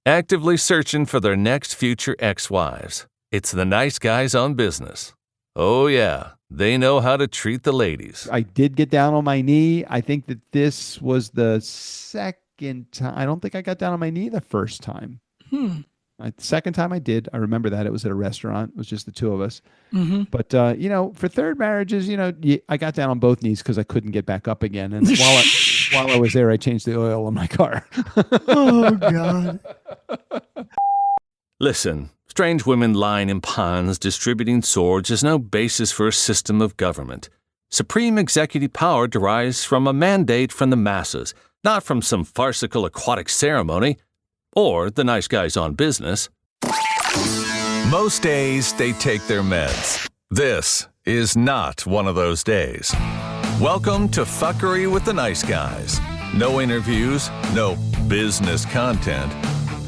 actively searching for their next future ex-wives. It's the nice guys on business. Oh yeah, they know how to treat the ladies. I did get down on my knee. I think that this was the second time. I don't think I got down on my knee the first time. The second time I did, I remember that it was at a restaurant. It was just the two of us. Mm-hmm. But for third marriages, I got down on both knees because I couldn't get back up again. And while I was there, I changed the oil on my car. Oh God! Listen, strange women lying in ponds distributing swords is no basis for a system of government. Supreme executive power derives from a mandate from the masses, not from some farcical aquatic ceremony or the nice guys on business. Most days, they take their meds. This is not one of those days. Welcome to Fuckery with the Nice Guys. No interviews, no business content.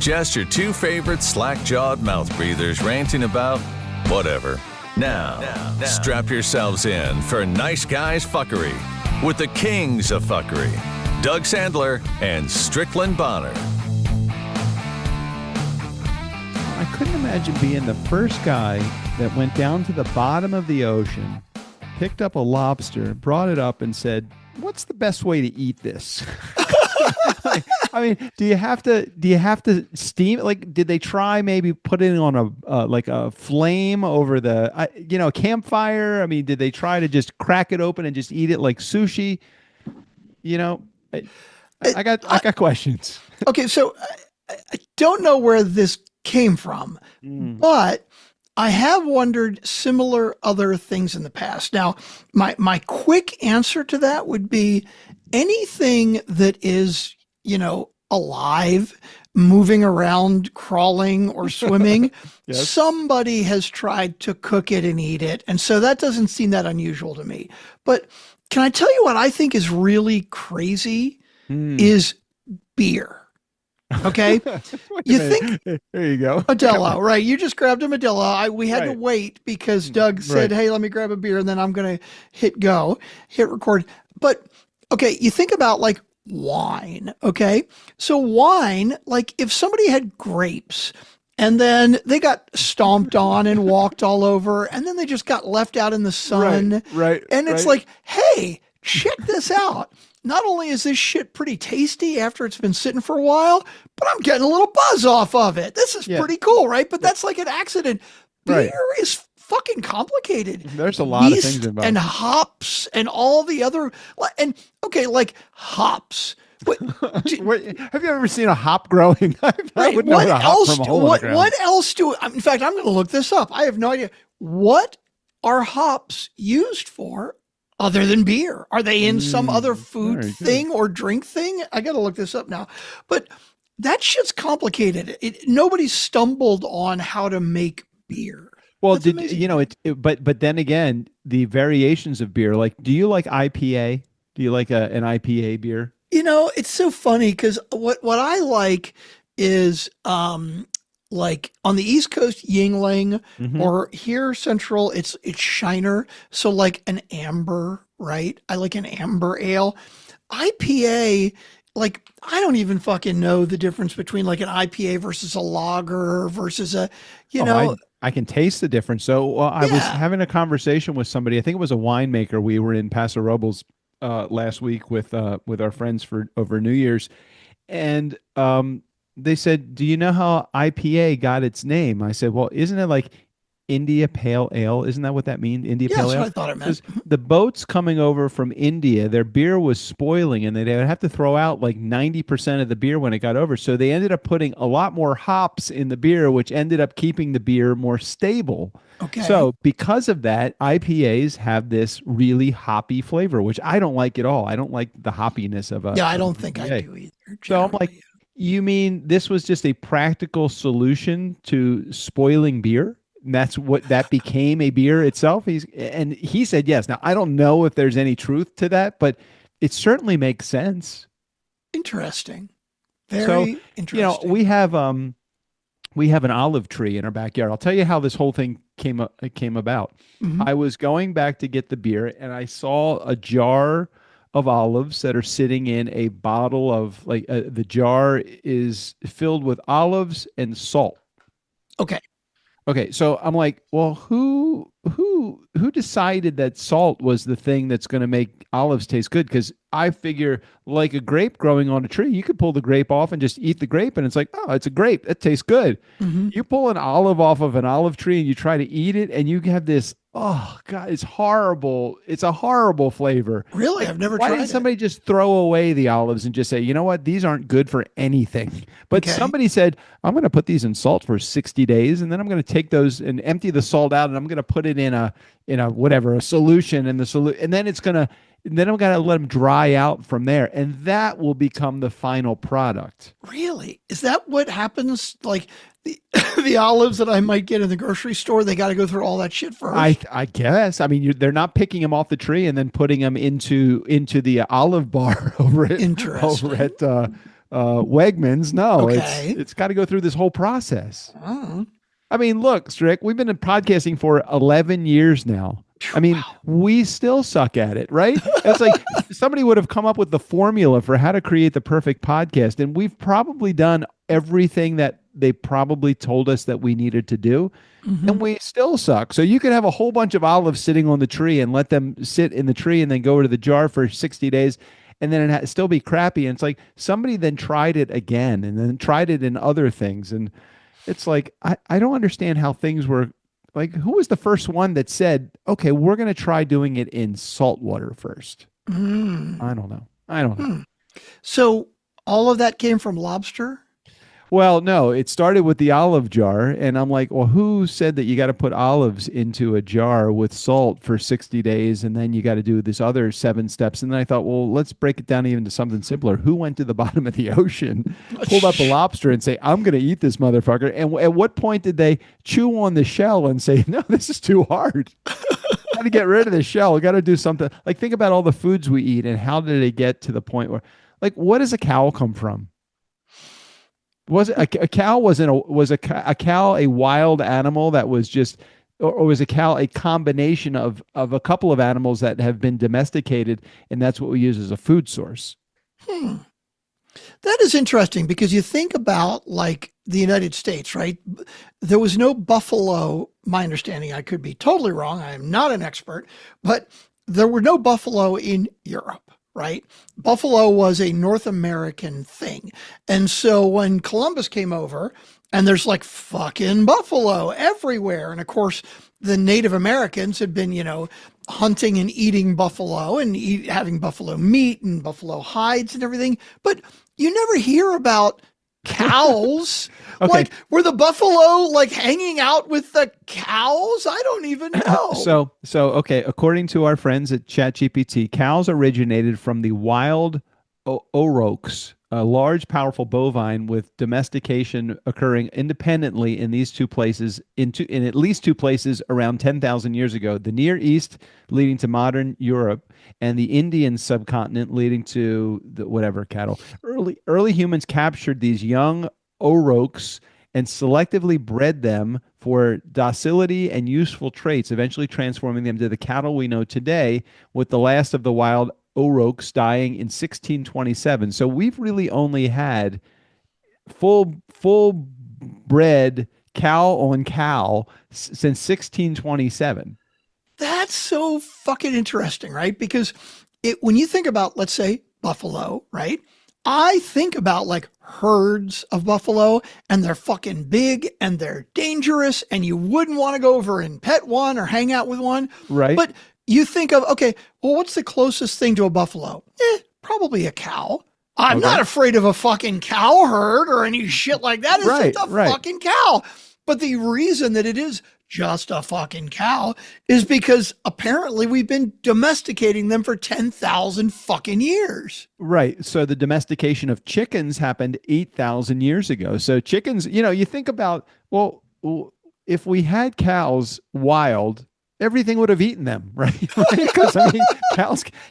Just your two favorite slack-jawed mouth breathers ranting about whatever. Now, strap yourselves in for Nice Guys Fuckery with the kings of fuckery, Doug Sandler and Strickland Bonner. I couldn't imagine being the first guy that went down to the bottom of the ocean, picked up a lobster, brought it up, and said, "What's the best way to eat this?" I mean, do you have to steam it? Like, did they try maybe putting it on a flame over a campfire? I mean, did they try to just crack it open and just eat it like sushi? I got questions. Okay, so I don't know where this came from, but I have wondered similar other things in the past. Now, my quick answer to that would be anything that is, alive, moving around, crawling or swimming, Yes. Somebody has tried to cook it and eat it. And so that doesn't seem that unusual to me. But can I tell you what I think is really crazy is beer. Okay. You think there you go. Modelo, right? You just grabbed a Modelo. We had to Right. wait because Doug said, "Hey, let me grab a beer," and then I'm going to hit record. But okay, you think about like wine. Okay, so wine, like if somebody had grapes and then they got stomped on and walked all over, and then they just got left out in the sun, Right. and it's like, hey, check this out. Not only is this shit pretty tasty after it's been sitting for a while, but I'm getting a little buzz off of it. This is pretty cool, right? But that's like an accident. Beer is fucking complicated. There's a lot Yeast of things involved. and hops and all the other, and okay, like hops. What, Have you ever seen a hop growing? I right, would know what a hop else? from a hole in the What ground. else do? In fact, I'm going to look this up. I have no idea. What are hops used for? Other than beer? Are they in some other food very thing or drink thing? I got to look this up now. But that shit's complicated. Nobody stumbled on how to make beer. Well, That's amazing. but then again, the variations of beer. Like, do you like IPA? Do you like an IPA beer? It's so funny because what I like is like on the East Coast, Yingling, or here Central, it's Shiner. So like an amber, right? I like an amber ale. IPA, like I don't even fucking know the difference between like an IPA versus a lager versus I can taste the difference. So I was Yeah. having a conversation with somebody. I think it was a winemaker. We were in Paso Robles last week with our friends for over New Year's, and they said, "Do you know how IPA got its name?" I said, "Well, isn't it like India Pale Ale? Isn't that what that means? India Yeah, Pale that's Ale?" what I thought it meant. Because the boats coming over from India, their beer was spoiling, and they would have to throw out like 90% of the beer when it got over. So they ended up putting a lot more hops in the beer, which ended up keeping the beer more stable. Okay. So because of that, IPAs have this really hoppy flavor, which I don't like at all. I don't like the hoppiness of a Yeah, I of don't an think I IPA. do either. So I'm like, generally. you mean this was just a practical solution to spoiling beer? And that's what that became a beer itself. He said yes. Now I don't know if there's any truth to that, but it certainly makes sense. Interesting. So, Very interesting. we have an olive tree in our backyard. I'll tell you how this whole thing came about. Mhm. I was going back to get the beer and I saw a jar of olives that are sitting in a bottle of like the jar is filled with olives and salt. Okay. Okay, so I'm like, well, who decided that salt was the thing that's going to make olives taste good? Because I figure, like a grape growing on a tree, you could pull the grape off and just eat the grape, and it's like, oh, it's a grape. It tastes good. Hmm. You pull an olive off of an olive tree and you try to eat it, and you have this, oh God, it's horrible. It's a horrible flavor. Really? Like, I've never why tried didn't it. somebody just throw away the olives and just say, you know what, these aren't good for anything? But Okay. somebody said, I'm going to put these in salt for 60 days, and then I'm going to take those and empty the salt out, and I'm going to put it in a whatever, a solution, and the solution, and then it's going to, then I'm going to let them dry out from there, and that will become the final product. Really? Is that what happens? Like the, the olives that I might get in the grocery store, they got to go through all that shit first? I guess. I mean, they're not picking them off the tree and then putting them into the olive bar over Interesting. at Wegmans. No, Okay. it's got to go through this whole process. Oh, I mean, look, Strick, we've been in podcasting for 11 years now. I mean, wow. we still suck at it, right? It's like somebody would have come up with the formula for how to create the perfect podcast, and we've probably done everything that they probably told us that we needed to do, Hmm. and we still suck. So you could have a whole bunch of olives sitting on the tree and let them sit in the tree and then go to the jar for 60 days, and then still be crappy. And it's like somebody then tried it again and then tried it in other things. And it's like, I don't understand how things were. Like, who was the first one that said, okay, we're going to try doing it in salt water first? Mm. I don't know. I don't know. Hmm. So all of that came from lobster? Well, no, it started with the olive jar. And I'm like, well, who said that you got to put olives into a jar with salt for 60 days and then you got to do this other 7 steps? And then I thought, well, let's break it down even to something simpler. Who went to the bottom of the ocean, pulled up a lobster and say, I'm going to eat this motherfucker? And at what point did they chew on the shell and say, no, this is too hard? Got to get rid of the shell. Got to do something. Like, think about all the foods we eat and how did it get to the point where, like, what does a cow come from? Was it a cow? A cow a wild animal that was just, or was a cow a combination of a couple of animals that have been domesticated, and that's what we use as a food source? Hmm. That is interesting because you think about like the United States, right? There was no buffalo, my understanding, I could be totally wrong. I am not an expert, but there were no buffalo in Europe, right? Buffalo was a North American thing. And so when Columbus came over, and there's like fucking buffalo everywhere. And of course, the Native Americans had been, hunting and eating buffalo and having buffalo meat and buffalo hides and everything. But you never hear about cows. Okay. Like, were the buffalo like hanging out with the cows? I don't even know. So okay, according to our friends at ChatGPT, cows originated from the wild aurochs, a large, powerful bovine with domestication occurring independently in these two places, in at least two places around 10,000 years ago. The Near East, leading to modern Europe, and the Indian subcontinent, leading to the whatever cattle. Early humans captured these young aurochs and selectively bred them for docility and useful traits, eventually transforming them to the cattle we know today, with the last of the wild aurochs dying in 1627. So we've really only had full bred cow on cow since 1627. That's so fucking interesting, right? Because when you think about, let's say, buffalo, right? I think about like herds of buffalo and they're fucking big and they're dangerous and you wouldn't want to go over and pet one or hang out with one. Right. But you think of, okay, well, what's the closest thing to a buffalo? Probably a cow. I'm Okay. not afraid of a fucking cow herd or any shit like that. It's Right, just a right. fucking cow. But the reason that it is just a fucking cow is because apparently we've been domesticating them for 10,000 fucking years. Right. So the domestication of chickens happened 8,000 years ago. So chickens, you think about, well, if we had cows wild, everything would have eaten them, right? Because I mean,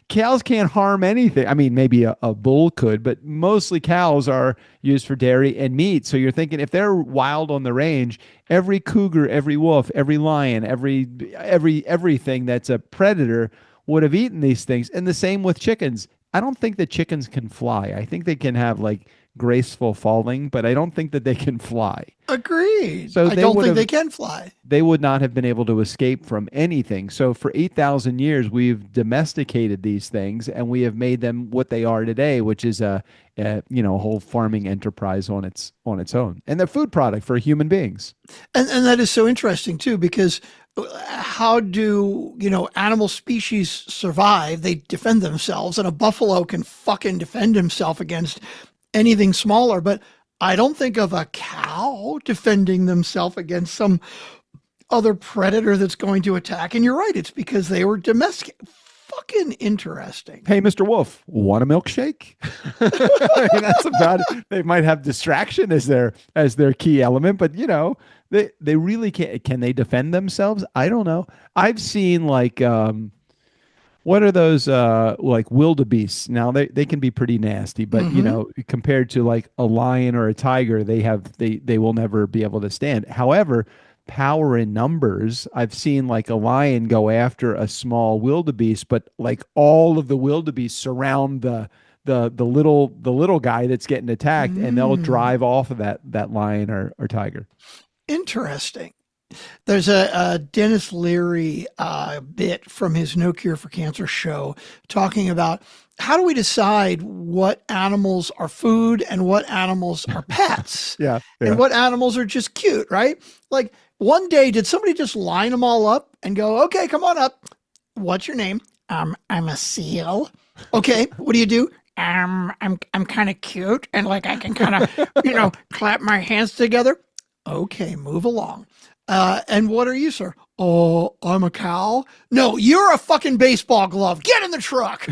cows can't harm anything. I mean, maybe a bull could, but mostly cows are used for dairy and meat. So you're thinking if they're wild on the range, every cougar, every wolf, every lion, everything that's a predator would have eaten these things. And the same with chickens. I don't think that chickens can fly. I think they can have like graceful falling, but I don't think that they can fly. Agreed. So I don't think they can fly. they would not have been able to escape from anything. So for 8,000 years, we've domesticated these things and we have made them what they are today, which is a whole farming enterprise on its own, and they're food product for human beings. And that is so interesting too, because how do, animal species survive? They defend themselves, and a buffalo can fucking defend himself against anything smaller. But I don't think of a cow defending themselves against some other predator that's going to attack. And you're right, it's because they were domestic. Fucking interesting. Hey, Mr. Wolf, want a milkshake? I mean, that's about it. They might have distraction as their key element, but they really can't. Can they defend themselves? I don't know. I've seen like what are those like wildebeests? Now they can be pretty nasty, but compared to like a lion or a tiger, they will never be able to stand. However, power in numbers, I've seen like a lion go after a small wildebeest, but like all of the wildebeest surround the little guy that's getting attacked, and they'll drive off of that lion or tiger. Interesting. There's a Dennis Leary bit from his No Cure for Cancer show talking about how do we decide what animals are food and what animals are pets? Yeah. And what animals are just cute, right? Like one day, did somebody just line them all up and go, okay, come on up. What's your name? I'm a seal. Okay, what do you do? I'm kind of cute and like I can kind of, clap my hands together. Okay, move along. And what are you, sir? Oh, I'm a cow. No, you're a fucking baseball glove. Get in the truck.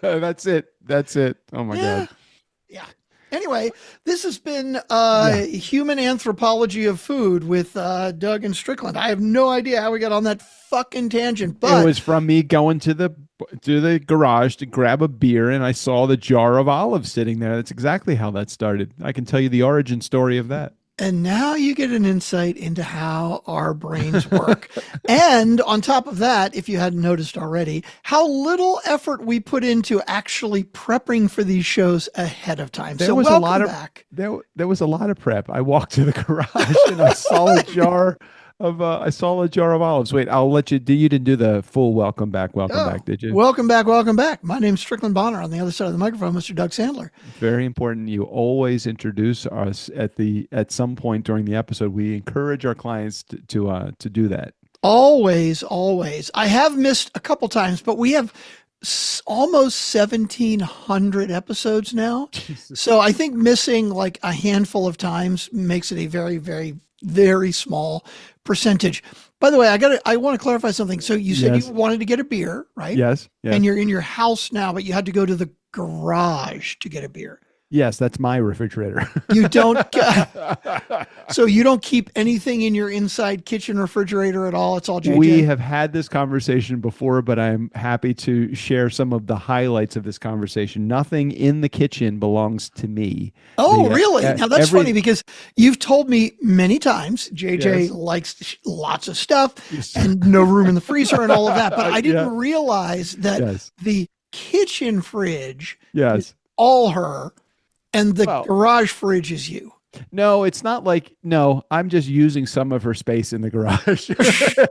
That's it. Oh my God. Yeah. Anyway, this has been Human Anthropology of Food with Doug and Strickland. I have no idea how we got on that fucking tangent, but it was from me going to the garage to grab a beer, and I saw the jar of olives sitting there. That's exactly how that started. I can tell you the origin story of that. And now you get an insight into how our brains work. And on top of that, if you hadn't noticed already, how little effort we put into actually prepping for these shows ahead of time. There was there was a lot of prep. I walked to the garage and I saw a jar of olives. Wait, I'll let you do. You didn't do the full welcome back, did you? Welcome back. My name's Strickland Bonner. On the other side of the microphone, Mr. Doug Sandler. Very important. You always introduce us at some point during the episode. We encourage our clients to do that. Always. I have missed a couple times, but we have almost 1,700 episodes now. Jesus. So I think missing like a handful of times makes it a very, very, very small percentage. By the way, I want to clarify something. So you said you wanted to get a beer, right? Yes. And you're in your house now, but you had to go to the garage to get a beer. Yes, that's my refrigerator. You don't. So you don't keep anything in your inside kitchen refrigerator at all. It's all JJ. We have had this conversation before, but I'm happy to share some of the highlights of this conversation. Nothing in the kitchen belongs to me. Oh, really? Now that's funny because you've told me many times JJ likes lots of stuff and no room in the freezer and all of that. But I didn't realize that the kitchen fridge is all her. And the garage fridge is you. No, it's not like, I'm just using some of her space in the garage.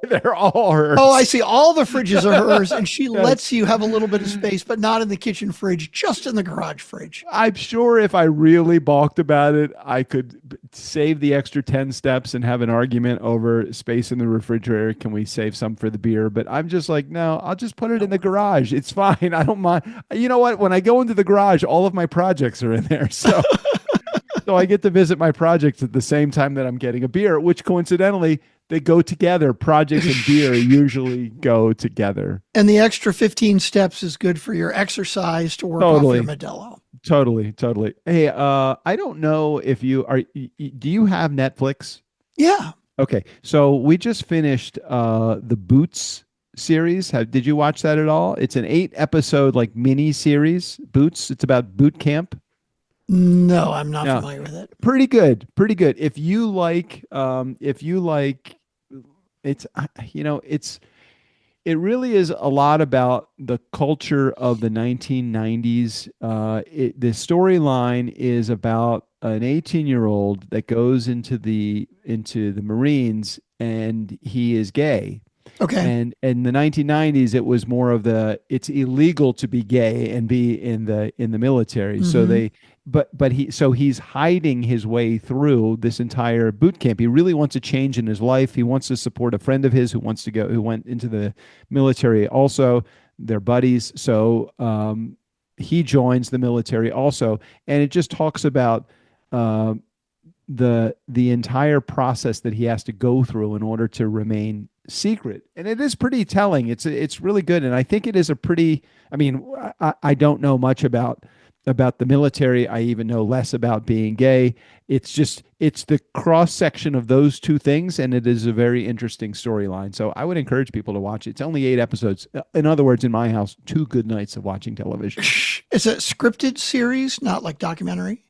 They're all hers. Oh, I see. All the fridges are hers, and she lets you have a little bit of space, but not in the kitchen fridge, just in the garage fridge. I'm sure if I really balked about it, I could save the extra 10 steps and have an argument over space in the refrigerator. Can we save some for the beer? But I'm just like, no, I'll just put it in the garage. It's fine. I don't mind. You know what? When I go into the garage, all of my projects are in there. So... So I get to visit my projects at the same time that I'm getting a beer, which coincidentally, they go together. Projects and beer usually go together. And the extra 15 steps is good for your exercise to work off your Modelo. Totally. Hey, I don't know if do you have Netflix? Yeah. Okay. So we just finished the Boots series. Did you watch that at all? It's an 8-episode like mini series. Boots. It's about boot camp. No, I'm not familiar with it. Pretty good. If you like, it's it really is a lot about the culture of the 1990s. The storyline is about an 18-year-old that goes into the Marines, and he is gay. Okay. And in the 1990s, it was more of it's illegal to be gay and be in the military. So Hmm. they he's hiding his way through this entire boot camp. He really wants a change in his life. He wants to support a friend of his who went into the military also. They're buddies. So he joins the military also, and it just talks about uh, the entire process that he has to go through in order to remain secret. And it is pretty telling. It's really good, and I think it is a pretty, I mean, I don't know much about the military. I even know less about being gay. It's the cross section of those two things, and it is a very interesting storyline. So I would encourage people to watch it. It's only 8 episodes. In other words, in my house, 2 good nights of watching television. It's a scripted series, not like documentary.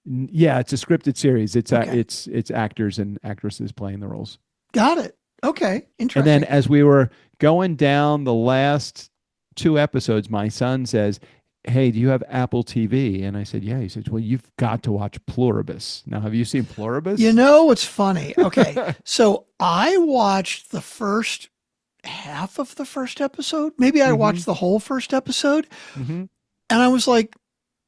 Yeah, it's a scripted series. Okay. It's actors and actresses playing the roles. Got it. Okay. And then Interesting. as we were going down the last 2 episodes, my son says, "Hey, do you have Apple TV?" And I said, "Yeah." He said, "Well, you've got to watch Pluribus." Now, have you seen You Pluribus? know what's funny? Okay. So I watched the first half of the first episode. Maybe I Mm-hmm. watched the whole first episode, Mm-hmm. and I was like,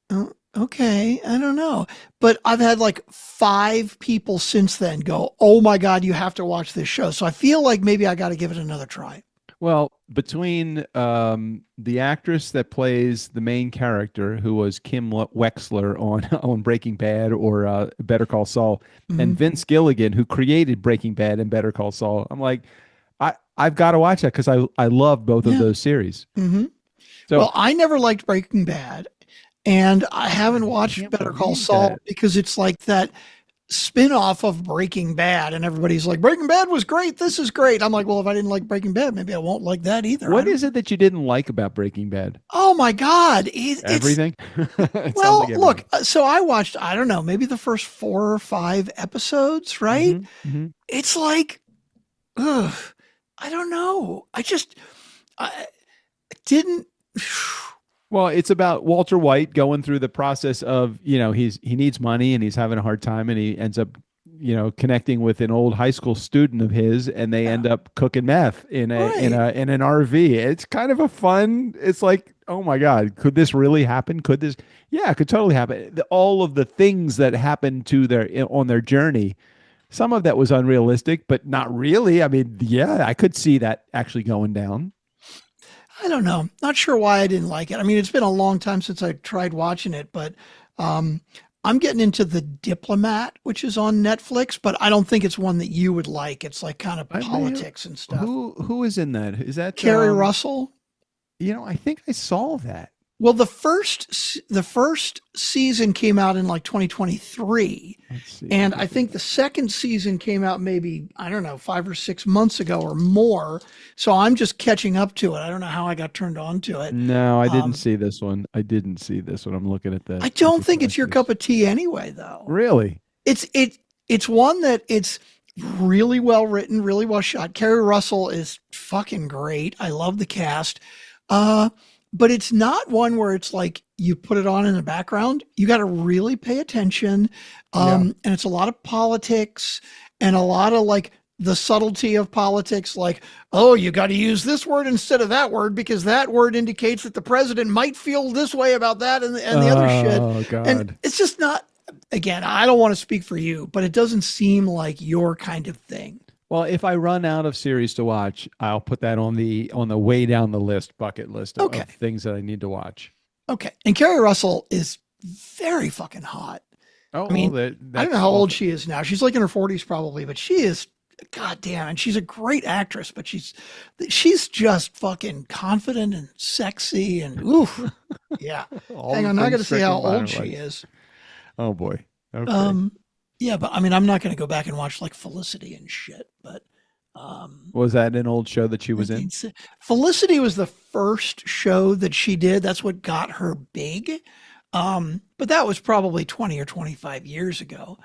"Oh, okay, I don't know." But I've had like 5 people since then go, "Oh my God, you have to watch this show." So I feel like maybe I got to give it another try. Well, between the actress that plays the main character, who was Kim Wexler on on Breaking Bad or Better Call Saul, Hmm. and Vince Gilligan, who created Breaking Bad and Better Call Saul, I'm like, I've got to watch that because I love both of Yeah. those series. Hmm. So Well, I never liked Breaking Bad, and I haven't I watched can't Better Call believe Saul that. because it's like that spin-off of Breaking Bad, and everybody's like, Breaking Bad was great, this is great. I'm like, well, if I didn't like Breaking Bad, maybe I won't like that either. I What don't. is it that you didn't like about Breaking Bad? Oh my God, it's Everything? It sounds well, like everything. look. So I watched, I don't know, maybe the first 4 or 5 episodes, right? Hmm. Hmm. It's like, ugh, I don't know. I didn't. Well, it's about Walter White going through the process of, he needs money and he's having a hard time, and he ends up, connecting with an old high school student of his, and they Yeah, end up cooking meth right. in an RV. It's kind of a fun. It's like, oh my God, could this really happen? Could this? Yeah, it could totally happen. All of the things that happened to on their journey, some of that was unrealistic, but not really. I mean, yeah, I could see that actually going down. I don't know. Not sure why I didn't like it. I mean, it's been a long time since I tried watching it, but um, I'm getting into The Diplomat, which is on Netflix, but I don't think it's one that you would like. It's like kind of I may politics and stuff. who is in that? Is that Carrie Russell. I think I saw that. Well, the first season came out in like 2023, Let's see. and I think the second season came out maybe, I don't know, 5 or 6 months ago or more. So I'm just catching up to it. I don't know how I got turned on to it. No, I didn't Um, see this one. I didn't see this one. I'm looking at I at don't the think it's your synopsis. cup of tea anyway, though. Really? It's one that it's really well written, really well shot. Carrie Russell is fucking great. I love the cast. Uh, but it's not one where it's like you put it on in the background. You got to really pay attention. Yeah. And it's a lot of politics and a lot of like the subtlety of politics, like, oh, you got to use this word instead of that word because that word indicates that the president might feel this way about that and the other shit. Oh And God. it's just not, again, I don't want to speak for you, but it doesn't seem like your kind of thing. Well, if I run out of series to watch, I'll put that on the way down the list, bucket list Okay. of things that I need to watch. Okay. And Carrie Russell is very fucking hot. Oh, I well, mean, I don't know that's how all. old she is now. She's like in her 40s probably, but she is goddamn, and she's a great actress, but she's just fucking confident and sexy and oof. Yeah. All Hang the on, I got things to see how Strickland Bonner old she likes. is. Oh boy. Okay. Um yeah, but I mean, I'm not going to go back and watch like Felicity and shit, but Was that an old show that she was in? 19 Felicity was the first show that she did. That's what got her big. But that was probably 20 or 25 years ago.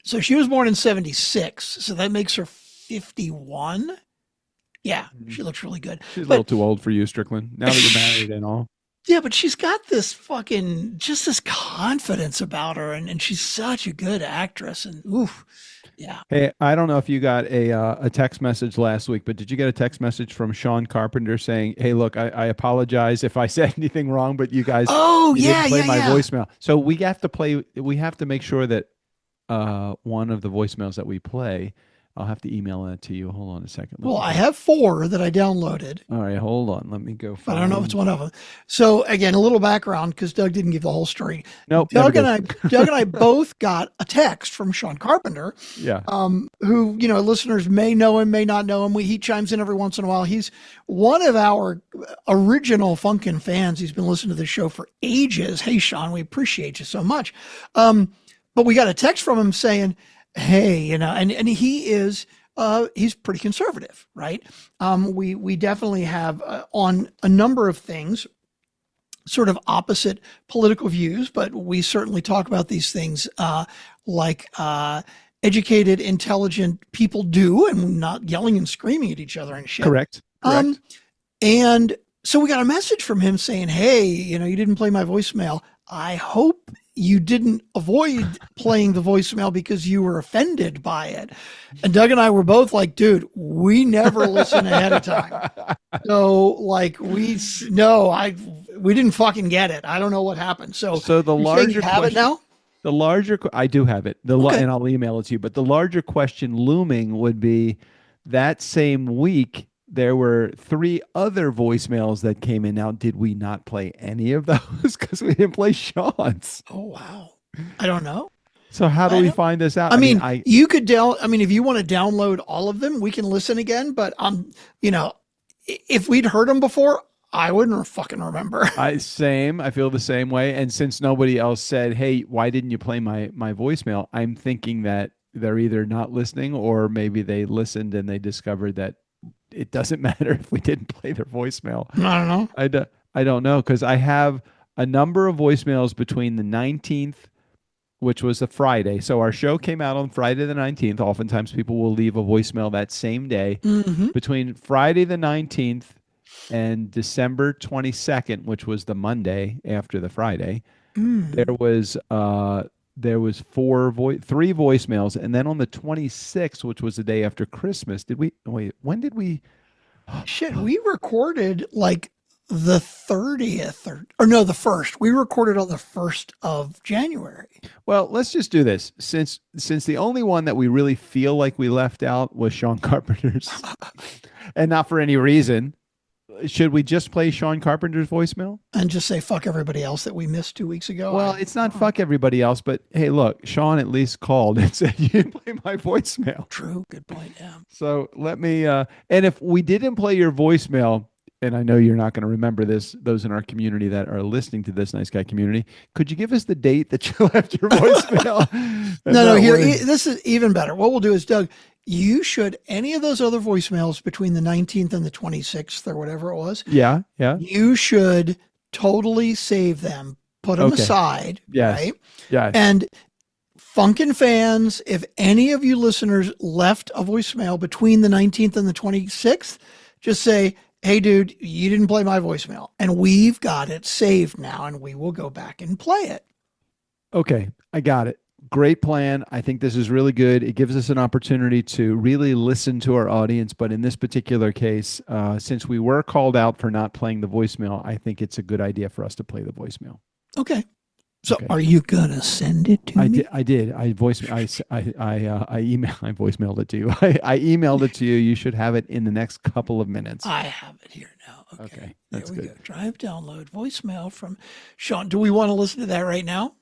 So she was born in 76. So that makes her 51. Yeah, she looks really good. She's a But little too old for you, Strickland. Now that you're married and all. yeah, but she's got this just this confidence about her, and she's such a good actress. And oof, yeah. Hey, I don't know if you got a text message last week, but did you get a text message from Sean Carpenter saying, "Hey, look, I apologize if I said anything wrong, but you guys, Oh, you didn't yeah, play yeah, my yeah. voicemail." So we have to play. We have to make sure that one of the voicemails that we play, I'll have to email that to you. Hold on a second. Well, I have 4 that I downloaded, All right, hold on. Let me go but I find. don't know if it's one of them. So again, a little background because Doug didn't give the whole story. Nope, never did. Doug and I both got a text from Sean Carpenter, Yeah. who, listeners may know him, may not know him. He chimes in every once in a while. He's one of our original Funkin' fans. He's been listening to the show for ages. Hey, Sean, we appreciate you so much. But we got a text from him saying, hey, and he is, he's pretty conservative, right? We definitely have on a number of things sort of opposite political views, but we certainly talk about these things like educated, intelligent people do, and not yelling and screaming at each other and shit. Correct. And so we got a message from him saying, hey, you didn't play my voicemail. I hope you didn't avoid playing the voicemail because you were offended by it. And Doug and I were both like, dude, we never listen ahead of time. So like we didn't fucking get it. I don't know what happened. So the larger you have it now? The larger, I do have it. Okay. And I'll email it to you. But the larger question looming would be that same week, there were 3 other voicemails that came in. Now, did we not play any of those? Because we didn't play Sean's. Oh, wow. I don't know. So how do we find this out? I mean, you could if you want to download all of them, we can listen again. But if we'd heard them before, I wouldn't fucking remember. Same. I feel the same way. And since nobody else said, hey, why didn't you play my voicemail? I'm thinking that they're either not listening or maybe they listened and they discovered that it doesn't matter if we didn't play their voicemail. I don't know. I don't know, because I have a number of voicemails between the 19th, which was a Friday. So our show came out on Friday the 19th. Oftentimes people will leave a voicemail that same day. Mm-hmm. Between Friday the 19th and December 22nd, which was the Monday after the Friday, there was 3 voicemails. And then on the 26th, which was the day after Christmas, when did we? Shit, we recorded like the 30th or no, the 1st. We recorded on the 1st of January. Well, let's just do this. Since the only one that we really feel like we left out was Sean Carpenter's, and not for any reason, should we just play Sean Carpenter's voicemail? And just say fuck everybody else that we missed 2 weeks ago? Well, it's not fuck everybody else, but hey, look, Sean at least called and said you didn't play my voicemail. True. Good point, yeah. So let me, and if we didn't play your voicemail, and I know you're not going to remember this, those in our community that are listening to this Nice Guy community, could you give us the date that you left your voicemail? No, here, this is even better. What we'll do is, Doug, you should, any of those other voicemails between the 19th and the 26th or whatever it was. Yeah. You should totally save them, put them aside. Yes. Right? Yes. And Funkin' fans, if any of you listeners left a voicemail between the 19th and the 26th, just say, hey, dude, you didn't play my voicemail. And we've got it saved now, and we will go back and play it. Okay, I got it. Great plan. I think this is really good. It gives us an opportunity to really listen to our audience. But in this particular case, since we were called out for not playing the voicemail, I think it's a good idea for us to play the voicemail. Okay. So are you going to send it to me? I did. I voicemailed it to you. I emailed it to you. You should have it in the next couple of minutes. I have it here now. Okay. That's there we good. go. Drive, download, voicemail from Sean. Do we want to listen to that right now?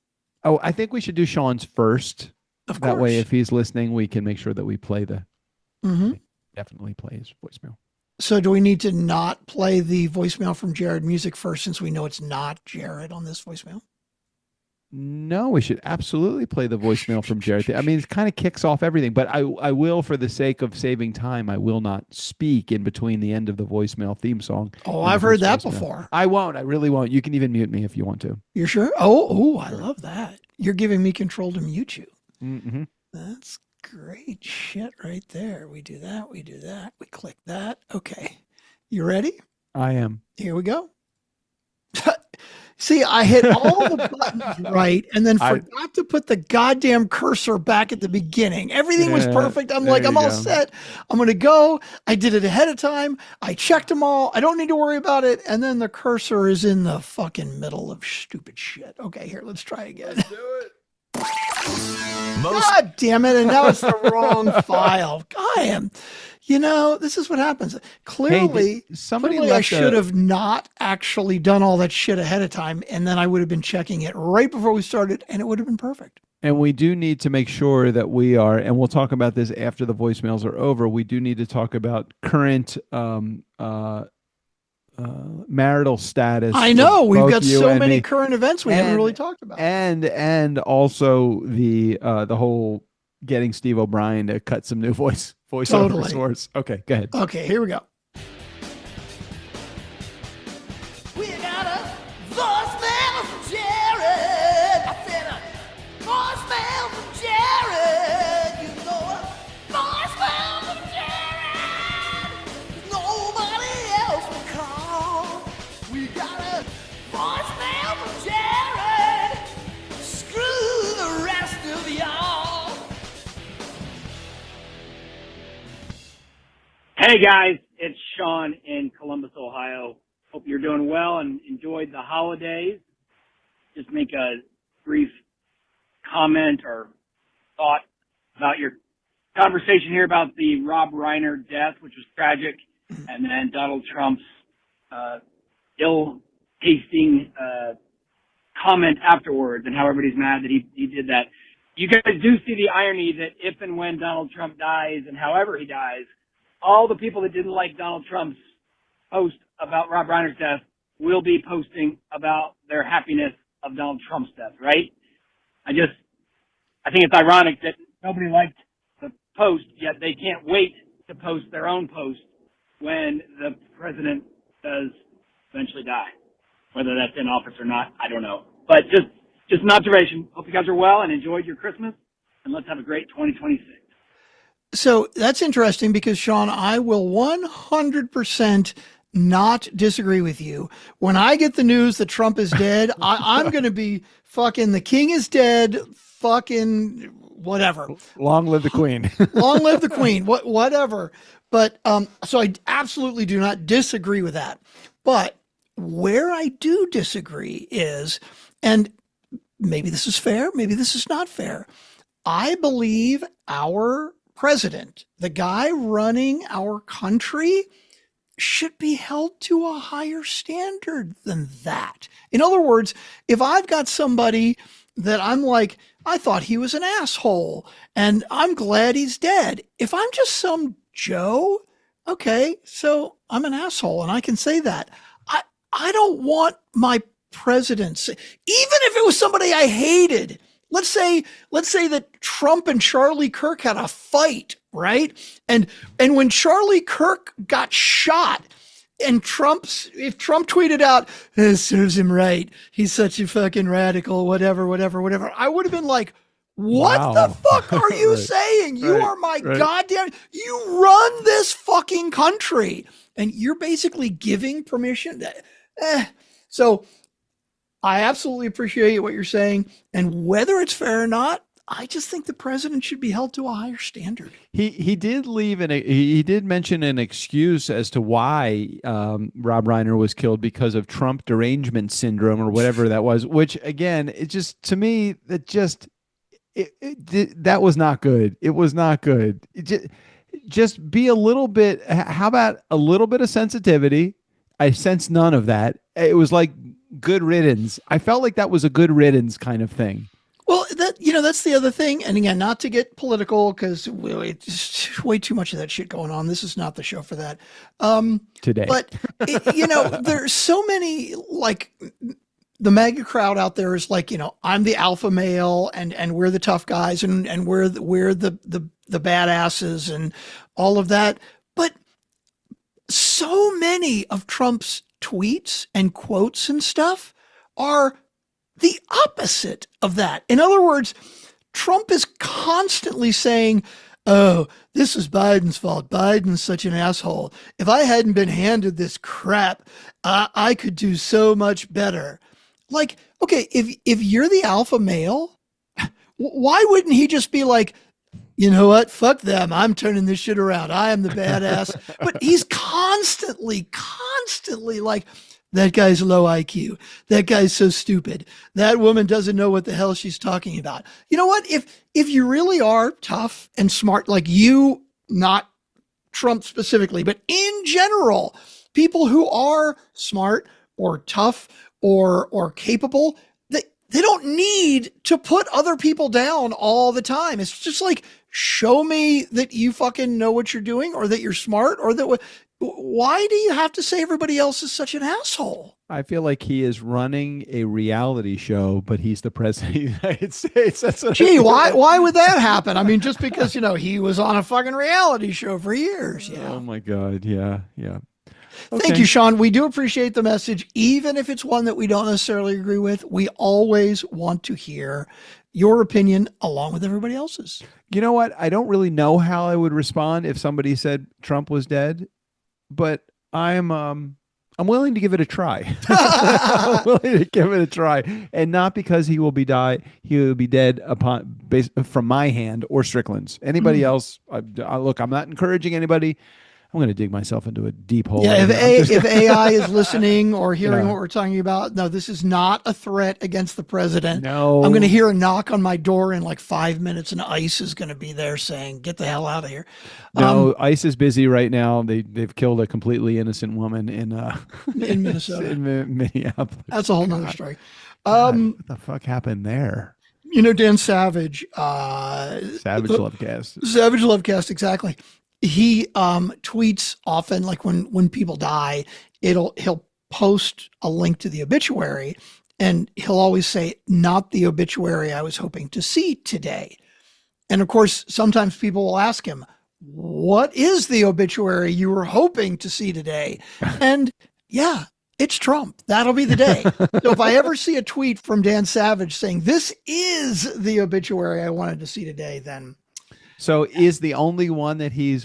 Oh, I think we should do Sean's first. Of course. That way, if he's listening, we can make sure that we play definitely play his voicemail. So do we need to not play the voicemail from Jared Music first, since we know it's not Jared on this voicemail? No, we should absolutely play the voicemail from Jared. I mean, it kind of kicks off everything, but I will, for the sake of saving time, I will not speak in between the end of the voicemail theme song. Oh, I've heard that before. I won't. I really won't. You can even mute me if you want to. You're sure? Oh, I love that. You're giving me control to mute you. Mm-hmm. That's great. right shit right there. We do that. We do that. We click that. Okay. You ready? I am. Here we go. See, I hit all the buttons right and then forgot to put the goddamn cursor back at the beginning. Everything was perfect. I'm like, I'm all set. I'm going to go. I did it ahead of time. I checked them all. I don't need to worry about it. And then the cursor is in the fucking middle of stupid shit. Okay, here, let's try again. Let's do it. God damn it. And now it's the wrong file. This is what happens. Clearly, I should have not actually done all that shit ahead of time. And then I would have been checking it right before we started and it would have been perfect. And we do need to make sure that we are, and we'll talk about this after the voicemails are over. We do need to talk about current marital status. I know we've got so many current events we haven't really talked about, and also the whole getting Steve O'Brien to cut some new voiceover source. Okay, go ahead. Okay, here we go. We got a voicemail from Jared. I said a voicemail from Jared. You know a voicemail from Jared. Nobody else will call. We got a voicemail from Jared. Screw the rest of y'all. Hey guys, it's Sean in Columbus, Ohio. Hope you're doing well and enjoyed the holidays. Just make a brief comment or thought about your conversation here about the Rob Reiner death, which was tragic, and then Donald Trump's ill-tasting comment afterwards and how everybody's mad that he did that. You guys do see the irony that if and when Donald Trump dies and however he dies, all the people that didn't like Donald Trump's post about Rob Reiner's death will be posting about their happiness of Donald Trump's death, right? I think it's ironic that nobody liked the post, yet they can't wait to post their own post when the president does eventually die. Whether that's in office or not, I don't know. But just an observation. Hope you guys are well and enjoyed your Christmas, and let's have a great 2026. So that's interesting because, Sean, I will 100% not disagree with you. When I get the news that Trump is dead, I'm going to be fucking the king is dead, fucking whatever. Long live the queen. Long live the queen, whatever. But so I absolutely do not disagree with that. But where I do disagree is, and maybe this is fair, maybe this is not fair. I believe our president, the guy running our country, should be held to a higher standard than that. In other words, if I've got somebody that I'm like, I thought he was an asshole and I'm glad he's dead. If I'm just some Joe, okay, so I'm an asshole and I can say that. I don't want my president, even if it was somebody I hated. Let's say that Trump and Charlie Kirk had a fight, right? And when Charlie Kirk got shot, and if Trump tweeted out, "It serves him right. He's such a fucking radical, whatever," I would have been like, "What the fuck are you saying? You are my goddamn. You run this fucking country, and you're basically giving permission." So I absolutely appreciate what you're saying. And whether it's fair or not, I just think the president should be held to a higher standard. He did he did mention an excuse as to why Rob Reiner was killed because of Trump derangement syndrome or whatever that was, which again, it just, to me, that was not good. It was not good. Just be a little bit, how about a little bit of sensitivity? I sense none of that. It was like good riddance. I felt like that was a good riddance kind of thing. Well, that's the other thing. And again, not to get political, because it's way too much of that shit going on. This is not the show for that. Today. But, there's so many, like, the MAGA crowd out there is like, I'm the alpha male and we're the tough guys and we're the badasses and all of that. But so many of Trump's tweets and quotes and stuff are the opposite of that. In other words, Trump is constantly saying, oh, this is Biden's fault. Biden's such an asshole. If I hadn't been handed this crap, I could do so much better. Like, okay, if you're the alpha male, why wouldn't he just be like, you know what? Fuck them. I'm turning this shit around. I am the badass. But he's constantly like, that guy's low IQ. That guy's so stupid. That woman doesn't know what the hell she's talking about. You know what? If you really are tough and smart, like you, not Trump specifically, but in general, people who are smart or tough or capable, they don't need to put other people down all the time. It's just like, show me that you fucking know what you're doing, or that you're smart, or that why do you have to say everybody else is such an asshole? I feel like he is running a reality show, but he's the president of the United States. That's what Gee, why would that happen? I mean, just because, he was on a fucking reality show for years. Oh my God. Yeah. Yeah. Thank you, Sean. We do appreciate the message, even if it's one that we don't necessarily agree with. We always want to hear your opinion along with everybody else's. You know what? I don't really know how I would respond if somebody said Trump was dead, but I'm willing to give it a try. I'm willing to give it a try, and not because he will be dead from my hand or Strickland's. Anybody else? Look, I'm not encouraging anybody. I'm going to dig myself into a deep hole. Yeah, if AI is listening or hearing what we're talking about, no, this is not a threat against the president. No. I'm going to hear a knock on my door in like 5 minutes, and ICE is going to be there saying, "Get the hell out of here." No, ICE is busy right now. They've killed a completely innocent woman in Minnesota, in Minneapolis. That's a whole nother story. What the fuck happened there? Dan Savage, Savage Lovecast, exactly. He tweets often, like when people die, he'll post a link to the obituary, and he'll always say, "Not the obituary I was hoping to see today." And of course, sometimes people will ask him, "What is the obituary you were hoping to see today?" And yeah, it's Trump. That'll be the day. So if I ever see a tweet from Dan Savage saying, "This is the obituary I wanted to see today," then. So is the only one that he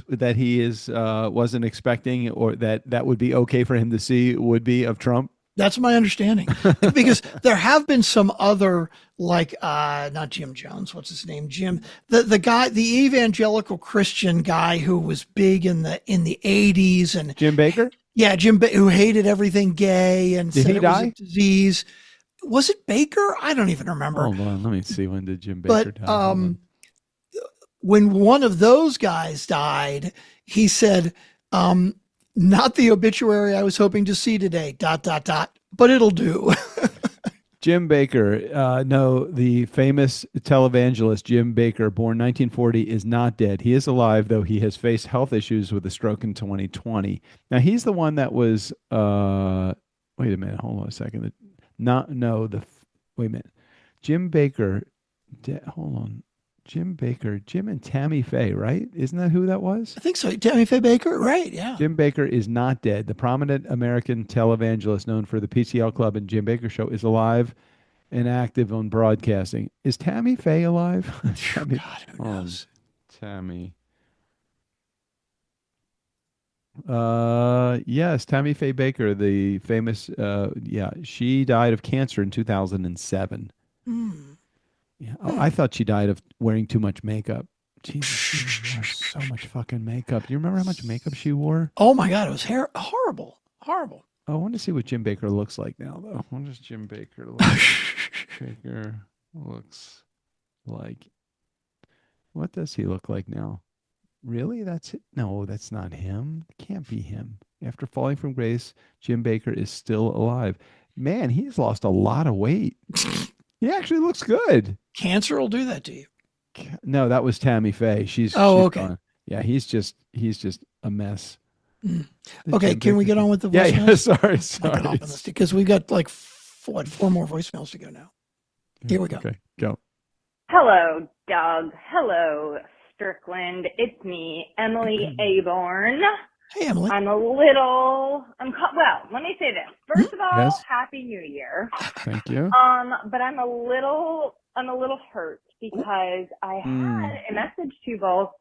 wasn't expecting, or that would be okay for him to see, would be of Trump? That's my understanding, because there have been some other, like not Jim Jones, what's his name? The guy, the evangelical Christian guy who was big in the 80s, and Jim Baker? Yeah, who hated everything gay and did said he it die? was a disease. Was it Baker? I don't even remember. Hold on, let me see, when did Jim Baker die? When one of those guys died, he said, "Not the obituary I was hoping to see today, ... but it'll do." Jim Baker, no, the famous televangelist Jim Baker, born 1940, is not dead. He is alive, though he has faced health issues with a stroke in 2020. Now, he's the one that was, wait a minute, hold on a second. Wait a minute. Jim Baker, hold on. Jim Baker, Jim and Tammy Faye, right? Isn't that who that was? I think so. Tammy Faye Baker, right? Yeah. Jim Baker is not dead. The prominent American televangelist known for the PCL Club and Jim Baker Show is alive and active on broadcasting. Is Tammy Faye alive? God, who knows? Tammy. Yes, Tammy Faye Baker, the famous, she died of cancer in 2007. Yeah. Oh, I thought she died of wearing too much makeup. Jesus, she wore so much fucking makeup. Do you remember how much makeup she wore? Oh my God, it was horrible. Horrible. Oh, I want to see what Jim Baker looks like now, though. What does Jim Baker look like? What does he look like now? Really? That's it? No, that's not him. It can't be him. After falling from grace, Jim Baker is still alive. Man, he's lost a lot of weight. He actually looks good. Cancer will do that to you. No, that was Tammy Faye. She's okay. Gone. Yeah, he's just a mess. Okay, can we get on with the voicemails? Yeah, sorry. Because we've got like 4 more voicemails to go now. Here we go. Okay, go. Hello, Doug. Hello, Strickland. It's me, Emily Aborn. Hey, Emily. Well, let me say this. First of all, yes. Happy New Year. Thank you. But I'm a little hurt because I had a message to both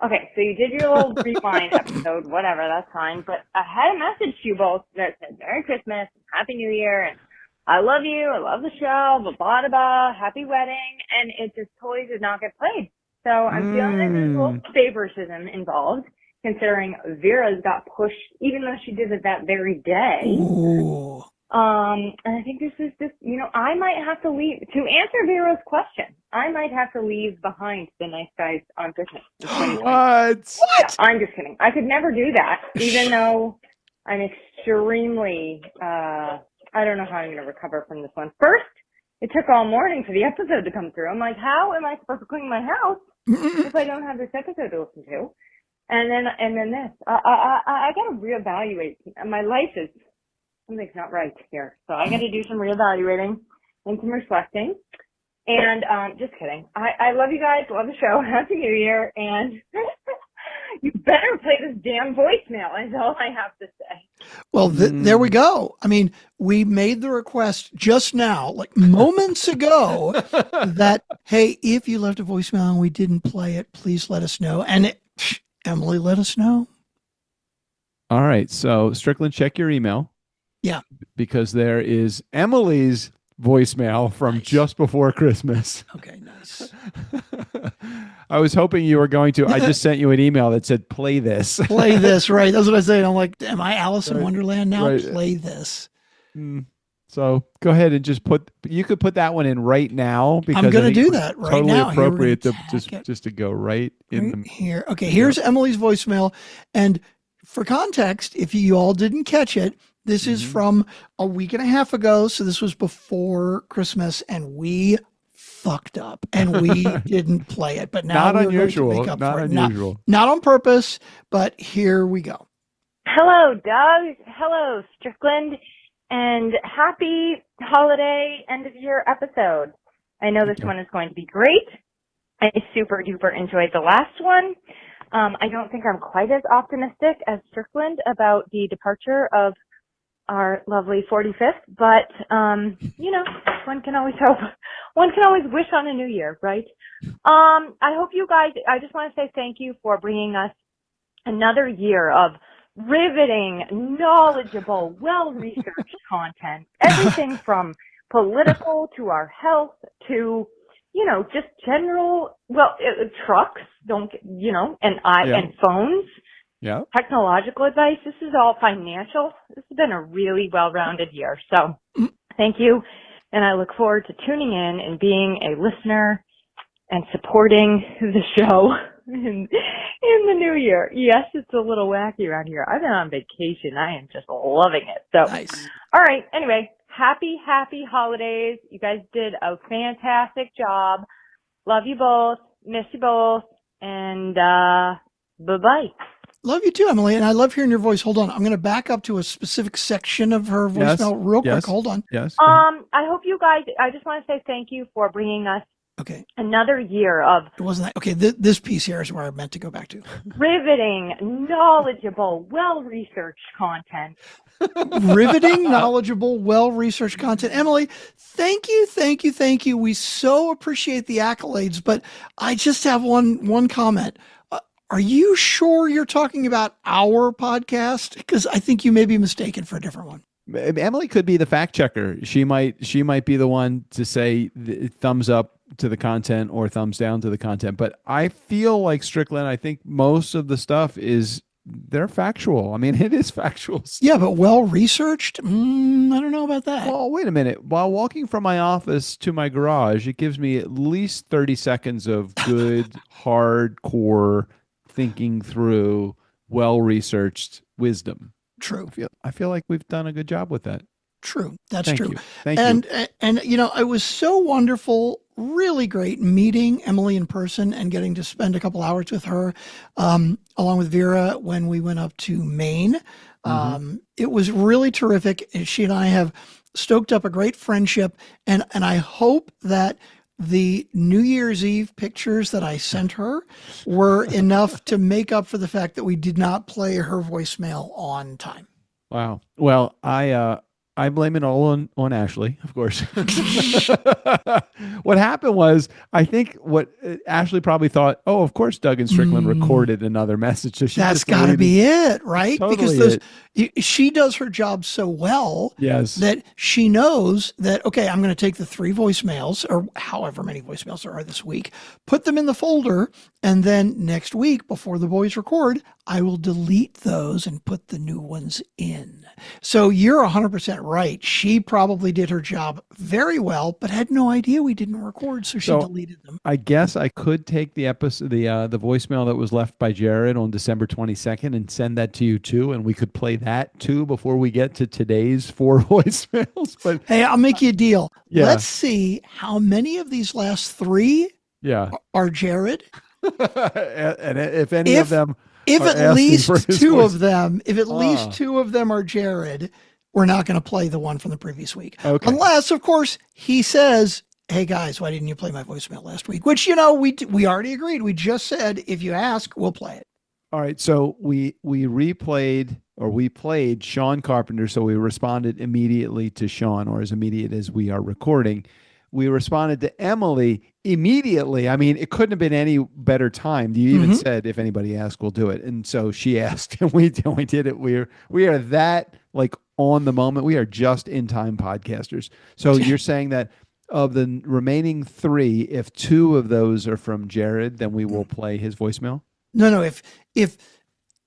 Okay, so you did your little rewind episode, whatever, that's fine. But I had a message to you both that said Merry Christmas, Happy New Year, and I love you, I love the show, blah, blah, blah, happy wedding, and it just totally did not get played. So I'm feeling like there's a little favoritism involved, considering Vera's got pushed, even though she did it that very day. Ooh. And I think this is just, I might have to leave, to answer Vera's question, I might have to leave behind the nice guys on Christmas. What? Yeah, I'm just kidding. I could never do that, even though I'm extremely, I don't know how I'm going to recover from this one. First, it took all morning for the episode to come through. I'm like, how am I supposed to clean my house if I don't have this episode to listen to? And then this. I got to reevaluate. My life is, something's not right here. So I got to do some reevaluating and some reflecting. And just kidding. I love you guys. Love the show. Happy New Year. And you better play this damn voicemail is all I have to say. Well, there we go. I mean, we made the request just now, like moments ago, that, hey, if you left a voicemail and we didn't play it, please let us know. And Emily let us know. All right. So, Strickland, check your email. Yeah. Because there is Emily's voicemail from just before Christmas. Okay, nice. I was hoping you were going to. I just sent you an email that said, play this. Play this, right. That's what I said. I'm like, am I Alice in Wonderland now? Right. Play this. So go ahead and you could put that one in right now. Because I'm going to do that right totally now. Totally appropriate to just to go right in here. Okay, here's Emily's voicemail. And for context, if you all didn't catch it, this is from a week and a half ago. So this was before Christmas, and we fucked up and we didn't play it. But now not unusual. Make up not for unusual. It. Not on purpose, but here we go. Hello, Doug. Hello, Strickland. And happy holiday end of year episode. I know this one is going to be great. I super duper enjoyed the last one. I don't think I'm quite as optimistic as Strickland about the departure of our lovely 45th, but, one can always hope. One can always wish on a new year, right? I hope you guys, I just want to say thank you for bringing us another year of riveting, knowledgeable, well-researched content. Everything from political to our health to, just general, trucks, and phones. Yeah. Technological advice. This is all financial. This has been a really well-rounded year. So thank you. And I look forward to tuning in and being a listener and supporting the show in the new year. Yes, it's a little wacky around here. I've been on vacation. I am just loving it. So, nice. All right. Anyway, happy holidays. You guys did a fantastic job. Love you both. Miss you both. And bye-bye. Love you too, Emily. And I love hearing your voice. Hold on. I'm going to back up to a specific section of her voicemail real quick. Hold on. Yes. I hope you guys, I just want to say thank you for bringing us another year of. It wasn't that. Okay. This piece here is where I meant to go back to. Riveting, knowledgeable, well-researched content. Riveting, knowledgeable, well-researched content. Emily, thank you. We so appreciate the accolades, but I just have one comment. Are you sure you're talking about our podcast? Because I think you may be mistaken for a different one. Emily could be the fact checker. She might be the one to say thumbs up to the content or thumbs down to the content. But I feel like Strickland, I think most of the stuff they're factual. I mean, it is factual. Yeah, but well-researched? I don't know about that. Well, wait a minute. While walking from my office to my garage, it gives me at least 30 seconds of good, hardcore thinking through, well-researched wisdom. True. I feel like we've done a good job with that. True. That's Thank true. You. Thank you. And it was so wonderful, really great meeting Emily in person and getting to spend a couple hours with her, along with Vera when we went up to Maine. It was really terrific. She and I have stoked up a great friendship, and I hope that the New Year's Eve pictures that I sent her were enough to make up for the fact that we did not play her voicemail on time. Wow. Well, I I blame it all on Ashley, of course. What happened was, I think what Ashley probably thought, oh, of course, Doug and Strickland recorded another message. So she That's just got to deleted- be it, right? Totally Because it. she does her job so well Yes. that she knows that, okay, I'm going to take the 3 voicemails or however many voicemails there are this week, put them in the folder, and then next week before the boys record, I will delete those and put the new ones in. So you're 100% right. She probably did her job very well, but had no idea we didn't record, so she deleted them. I guess I could take the episode, the voicemail that was left by Jared on December 22nd and send that to you too, and we could play that too before we get to today's 4 voicemails. But hey, I'll make you a deal. Yeah. Let's see how many of these last 3 are Jared. And if any of them, if are at asking least for his 2 voice- of them, if at least 2 of them are Jared, we're not going to play the one from the previous week. Okay. Unless, of course, he says, hey guys, why didn't you play my voicemail last week? Which, we already agreed. We just said, if you ask, we'll play it. All right, so we played Sean Carpenter, so we responded immediately to Sean, or as immediate as we are recording. We responded to Emily immediately. I mean, it couldn't have been any better time. You even said, if anybody asks, we'll do it. And so she asked, and we did it. We are that like on the moment. We are just in time podcasters. So you're saying that of the remaining 3, if 2 of those are from Jared, then we will play his voicemail? No, if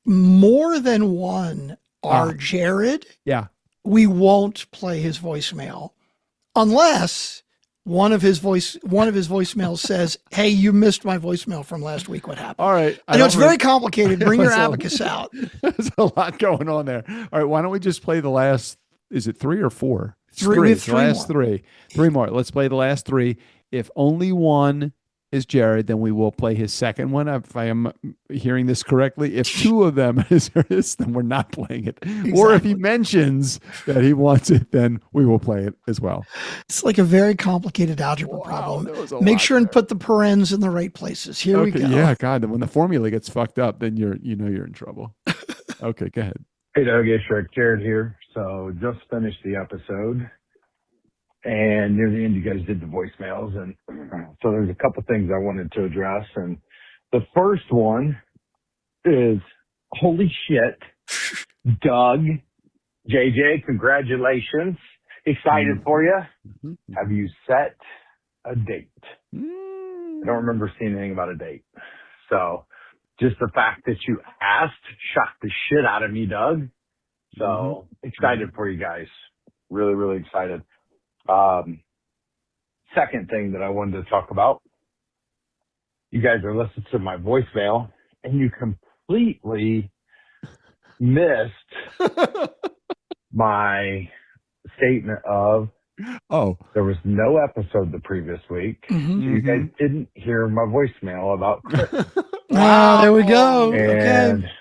more than 1 are Jared, we won't play his voicemail unless one of his voicemails says, hey, you missed my voicemail from last week. What happened? All right. I know it's very complicated. Bring your abacus out. There's a lot going on there. All right. Why don't we just play the last, is it 3 or 4? 3. We have 3 last more. 3. 3 more. Let's play the last 3. If only 1 is Jared, then we will play his second one. If I am hearing this correctly, if 2 of them is his, then we're not playing it. Exactly. Or if he mentions that he wants it, then we will play it as well. It's like a very complicated algebra problem. Make sure and put the parens in the right places. Here we go. Yeah, God, when the formula gets fucked up, then you're in trouble. Okay, go ahead. Hey, Doug, it's Rick. Jared here. So just finished the episode. And near the end, you guys did the voicemails. And so there's a couple things I wanted to address. And the first one is, holy shit, Doug, JJ, congratulations. Excited for you. Have you set a date? I don't remember seeing anything about a date. So just the fact that you asked shocked the shit out of me, Doug. So excited for you guys. Really, really excited. Second thing that I wanted to talk about, you guys are listening to my voicemail and you completely missed my statement of, there was no episode the previous week. So you guys didn't hear my voicemail about Chris. Wow, there we go. And okay.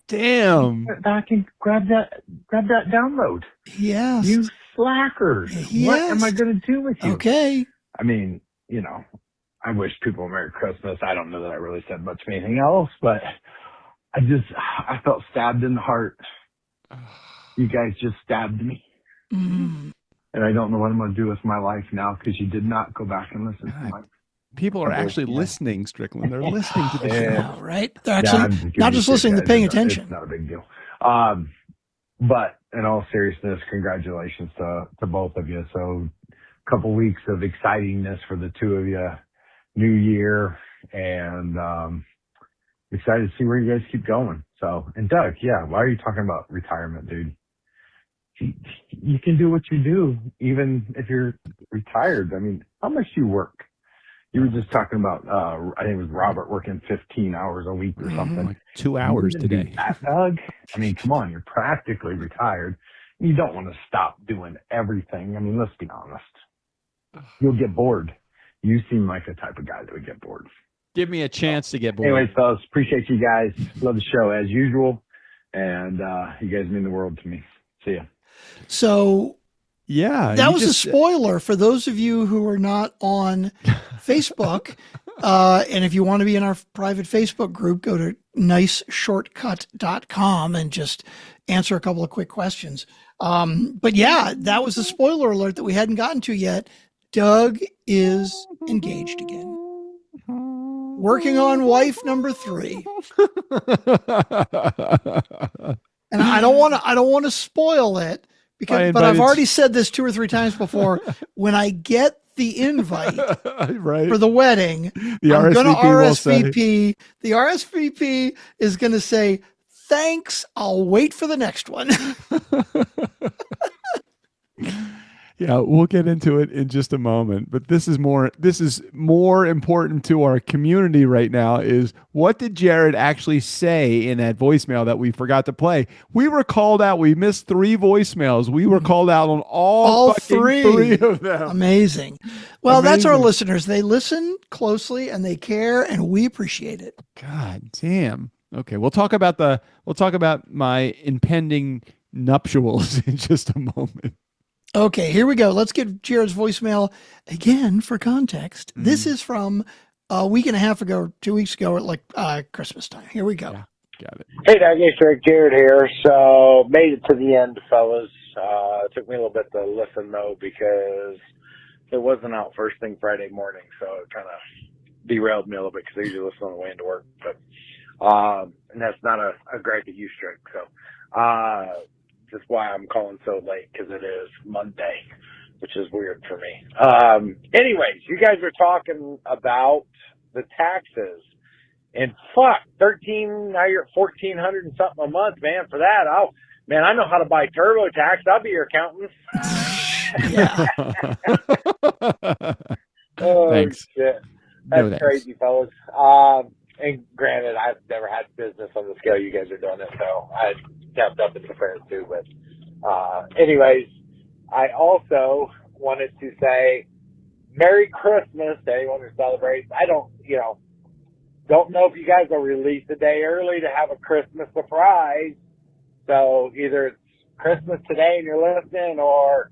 Damn. I can grab that download. Yes. You slackers. Yes. What am I going to do with you? Okay. I mean, I wish people a Merry Christmas. I don't know that I really said much of anything else, but I felt stabbed in the heart. You guys just stabbed me. And I don't know what I'm going to do with my life now because you did not go back and listen to my. People are actually listening, Strickland. They're listening to the show. Right? They're actually not just listening, they're paying attention. It's not a big deal. But in all seriousness, congratulations to both of you. So a couple weeks of excitingness for the 2 of you. New year. And excited to see where you guys keep going. So, and Doug, why are you talking about retirement, dude? You can do what you do, even if you're retired. I mean, how much do you work? You were just talking about, I think it was Robert working 15 hours a week or something. Like 2 hours today. That, Doug? I mean, come on, you're practically retired. You don't want to stop doing everything. I mean, let's be honest. You'll get bored. You seem like the type of guy that would get bored. Give me a chance to get bored. Anyways, fellas, appreciate you guys. Love the show as usual. And you guys mean the world to me. See ya. So yeah, that was a spoiler for those of you who are not on Facebook. And if you want to be in our private Facebook group, go to niceshortcut.com and just answer a couple of quick questions. But yeah, that was a spoiler alert that we hadn't gotten to yet. Doug is engaged again. Working on wife number 3. And I don't want to spoil it but I've already said this 2 or 3 times before. When I get the invite right. for the wedding, I'm going to RSVP. The RSVP is going to say, "Thanks, I'll wait for the next one." Yeah, we'll get into it in just a moment, but this is more important to our community right now is what did Jared actually say in that voicemail that we forgot to play? We were called out. We missed 3 voicemails. We were called out on all 3 of them. Amazing. Well, that's our listeners. They listen closely and they care, and we appreciate it. God damn. Okay, we'll talk about my impending nuptials in just a moment. Okay, here we go. Let's get Jared's voicemail again for context. Mm-hmm. This is from a week and a half ago, 2 weeks ago at like Christmas time. Here we go. Yeah, got it. Hey, Doug, it's Rick. Jared here. So made it to the end, fellas. It took me a little bit to listen though because it wasn't out first thing Friday morning, so it kind of derailed me a little bit because I usually listen on the way into work. But and that's not a gripe at you, Strick. So. Just why I'm calling so late, because it is Monday, which is weird for me. Anyways, you guys are talking about the taxes, and fuck, now you're at $1,400 and something a month, man. For that, I know how to buy TurboTax. I'll be your accountant. Oh, thanks. Shit. That's crazy, fellas. And granted, I've never had business on the scale you guys are doing it, so I stepped up and prepared too. But anyways, I also wanted to say Merry Christmas to anyone who celebrates. I don't know if you guys will release a day early to have a Christmas surprise. So either it's Christmas today and you're listening, or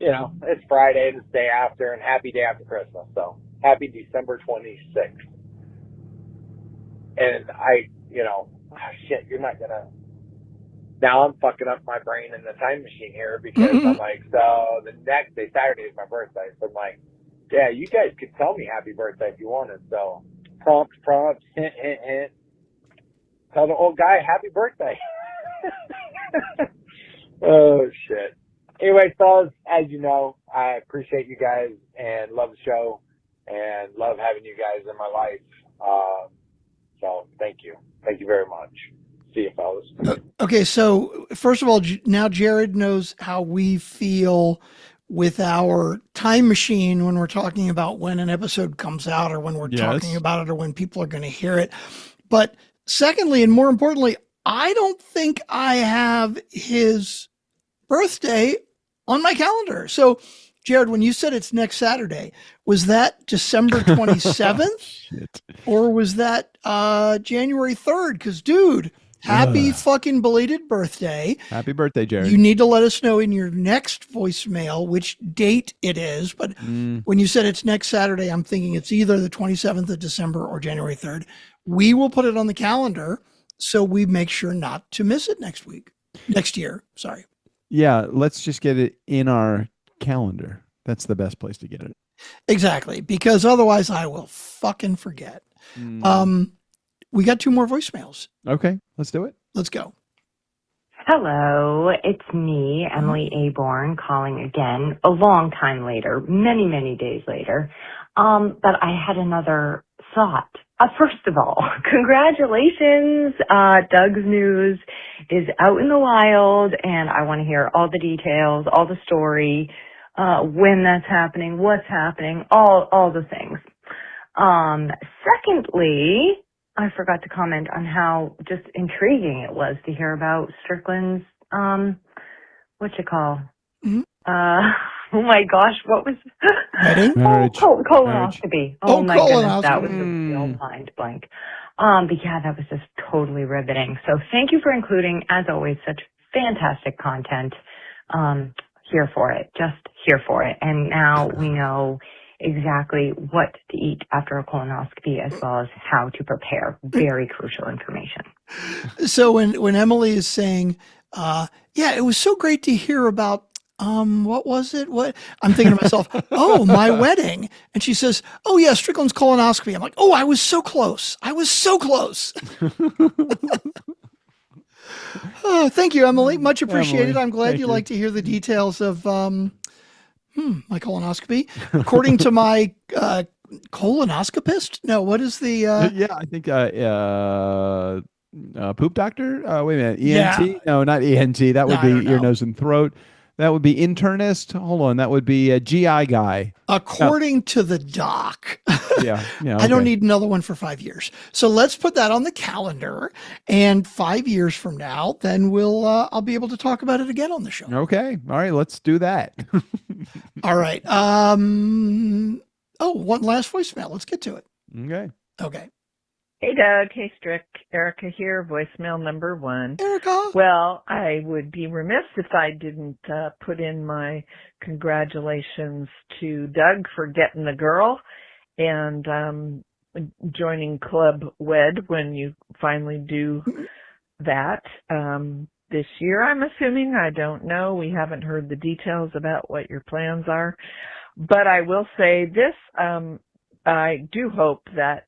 it's Friday and it's day after, and happy day after Christmas. So happy December 26th. And shit, you're not gonna. Now I'm fucking up my brain in the time machine here because I'm like, so the next day, Saturday is my birthday. So I'm like, yeah, you guys could tell me happy birthday if you wanted. So prompt, hint, hint, hint. Tell the old guy happy birthday. Oh shit. Anyway, fellas, as you know, I appreciate you guys and love the show and love having you guys in my life. So thank you. Thank you very much. See you, fellas. Okay, so first of all, now Jared knows how we feel with our time machine when we're talking about when an episode comes out or when we're talking about it or when people are going to hear it. But secondly, and more importantly, I don't think I have his birthday on my calendar. So Jared, when you said it's next Saturday, was that December 27th or was that January 3rd? Because, dude, happy fucking belated birthday. Happy birthday, Jared. You need to let us know in your next voicemail which date it is. But when you said it's next Saturday, I'm thinking it's either the 27th of December or January 3rd. We will put it on the calendar so we make sure not to miss it next year. Sorry. Yeah, let's just get it in our calendar. That's the best place to get it. Exactly, because otherwise I will fucking forget. We got 2 more voicemails. Okay, let's do it. Let's go. Hello, it's me, Emily Aborn, calling again a long time later, many, many days later. But I had another thought. First of all, congratulations. Doug's news is out in the wild, and I want to hear all the details, all the story, when that's happening, what's happening, all the things. Secondly, I forgot to comment on how just intriguing it was to hear about Strickland's, oh my gosh, what was marriage? Colonoscopy. Oh my goodness, that was a colonoscopy. real mind blank. But yeah, that was just totally riveting. So thank you for including, as always, such fantastic content. Here for it, just here for it. And now we know exactly what to eat after a colonoscopy as well as how to prepare. Very crucial information. So when Emily is saying Yeah, it was so great to hear about. What was it? What I'm thinking to myself, oh, my wedding. And she says, oh, yeah, Strickland's colonoscopy. I'm like, oh, I was so close. I was so close. Oh, thank you, Emily. Much appreciated. Emily, I'm glad thank you you. like to hear the details of my colonoscopy. According to my colonoscopist. No, what is the Yeah, I think poop doctor. Wait a minute, yeah. ENT? No, not ENT. That would I be don't ear, know. nose, and throat. That would be internist. Hold on, that would be a GI guy. According to the doc. Yeah, yeah. I don't okay. need another one for 5 years. So let's put that on the calendar. And 5 years from now, then I'll be able to talk about it again on the show. Okay, all right, let's do that. All right. One last voicemail. Let's get to it. Okay. Okay. Hey, Doug. Hey, Strick. Erica here, voicemail number 1. Erica. Well, I would be remiss if I didn't put in my congratulations to Doug for getting the girl and joining Club Wed when you finally do that this year, I'm assuming. I don't know. We haven't heard the details about what your plans are. But I will say this, I do hope that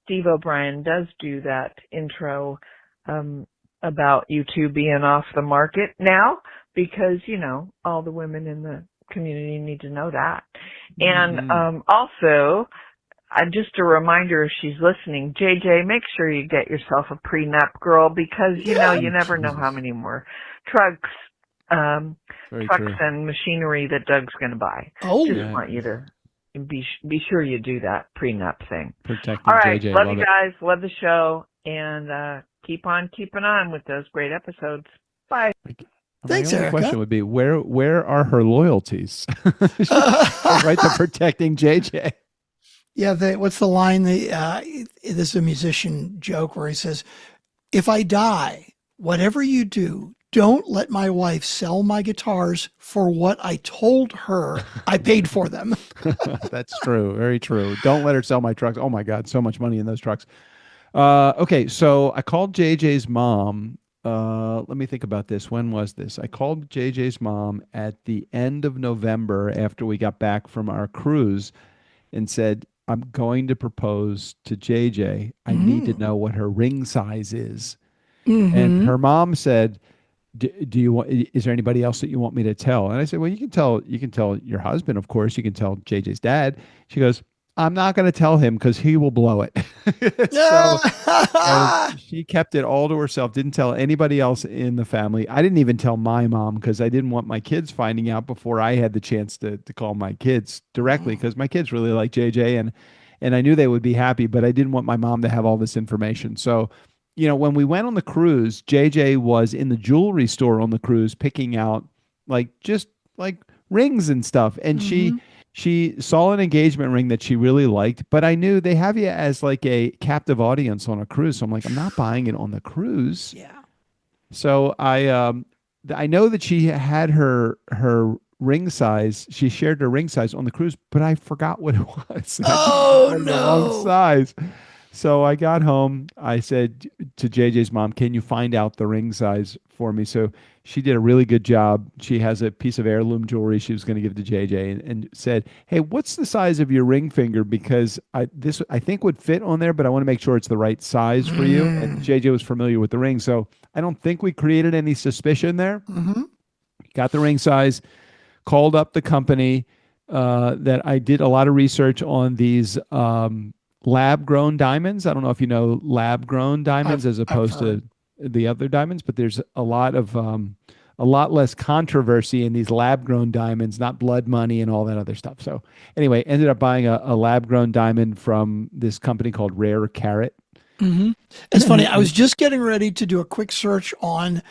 Steve O'Brien does do that intro about you two being off the market now, because, you know, all the women in the community need to know that. And also, just a reminder, if she's listening, JJ, make sure you get yourself a prenup, girl, because, you know, you never know how many more trucks and machinery that Doug's going to buy. Just want you to be sure you do that prenup thing. Protecting All right, JJ. love you guys, love the show, and keep on keeping on with those great episodes. Bye. Thanks, My only Erica. question would be, where are her loyalties? Right to protecting JJ. Yeah, what's the line? This is a musician joke where he says, if I die, whatever you do, don't let my wife sell my guitars for what I told her I paid for them. That's true. Very true. Don't let her sell my trucks. Oh my God, so much money in those trucks. Okay, so I called JJ's mom. Let me think about this. When was this? I called JJ's mom at the end of November after we got back from our cruise and said, I'm going to propose to JJ. I need to know what her ring size is. And her mom said, do you want, is there anybody else that you want me to tell? And I said, well, you can tell your husband, of course, you can tell JJ's dad. She goes, I'm not going to tell him because he will blow it. So she kept it all to herself, didn't tell anybody else in the family. I didn't even tell my mom because I didn't want my kids finding out before I had the chance to call my kids directly, because my kids really like JJ and I knew they would be happy, but I didn't want my mom to have all this information. So, you know, when we went on the cruise, JJ was in the jewelry store on the cruise picking out just rings and stuff. And she saw an engagement ring that she really liked, but I knew they have you as like a captive audience on a cruise. So I'm like, I'm not buying it on the cruise. Yeah. So I know that she had her ring size. She shared her ring size on the cruise, but I forgot what it was. Oh, The no. wrong size. So I got home. I said to JJ's mom, can you find out the ring size for me? So she did a really good job. She has a piece of heirloom jewelry she was going to give to JJ and said, hey, what's the size of your ring finger? Because I think would fit on there, but I want to make sure it's the right size for you. And JJ was familiar with the ring. So I don't think we created any suspicion there. Got the ring size, called up the company that I did a lot of research on these lab-grown diamonds. I don't know if you know lab-grown diamonds as opposed to the other diamonds, but there's a lot less controversy in these lab-grown diamonds, not blood money and all that other stuff. So anyway, ended up buying a lab-grown diamond from this company called Rare Carat. It's funny. I was just getting ready to do a quick search on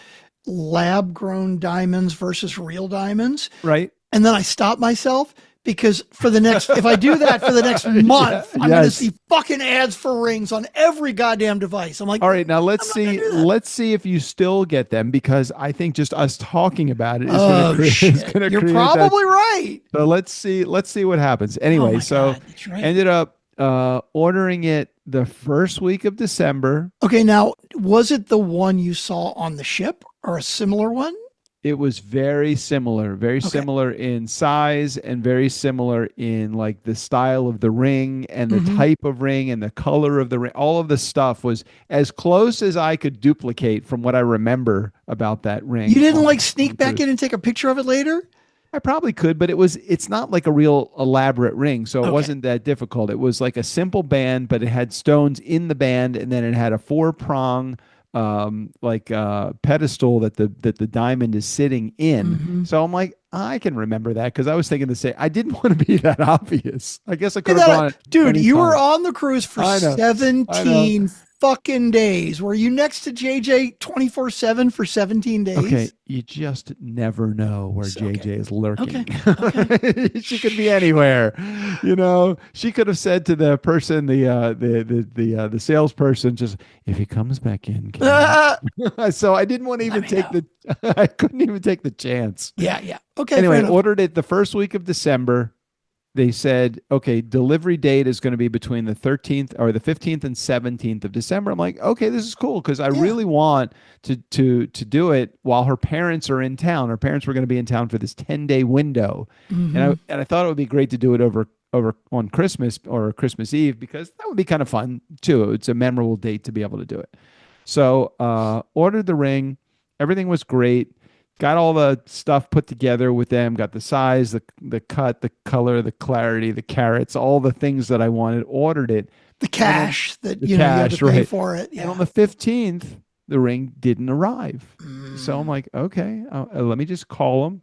lab-grown diamonds versus real diamonds. Right. And then I stopped myself because if I do that for the next month, I'm going to see fucking ads for rings on every goddamn device. I'm like, all right, now let's see if you still get them, because I think just us talking about it is going to create. You're probably right. So let's see what happens. Anyway, right. Ended up ordering it the first week of December. Okay, now was it the one you saw on the ship or a similar one? It was very Okay. similar in size and very similar in like the style of the ring and the Mhm. type of ring and the color of the ring. All of the stuff was as close as I could duplicate from what I remember about that ring. You didn't on- like on sneak back cruise. in and take a picture of it later? I probably could, but it's not like a real elaborate ring, so it Okay. wasn't that difficult. It was like a simple band, but it had stones in the band, and then it had a four-prong pedestal that the diamond is sitting in. Mhm. So I'm like, I can remember that because I was thinking the same. I didn't want to be that obvious. I guess I Hey, could have gone dude, any you were time. on the cruise for I know. 17 fucking days. Were you next to JJ 24/7 for 17 days? Okay, you just never know where Okay. JJ is lurking. Okay. She could be anywhere. She could have said to the person, the salesperson, just if he comes back in. So I didn't want to even take I couldn't even take the chance. Yeah. Okay. Anyway, fair enough. ordered it the first week of December. They said, okay, delivery date is going to be between the 13th or the 15th and 17th of December. I'm like, okay, this is cool because I really want to do it while her parents are in town. Her parents were going to be in town for this 10-day window. Mhm. And I thought it would be great to do it over on Christmas or Christmas Eve because that would be kind of fun too. It's a memorable date to be able to do it. So ordered the ring. Everything was great. Got all the stuff put together with them, got the size, the cut, the color, the clarity, the carats, all the things that I wanted, ordered it. The cash that The you had to cash, pay right. for it. And Yeah. on the 15th, the ring didn't arrive. So I'm like, okay, let me just call them.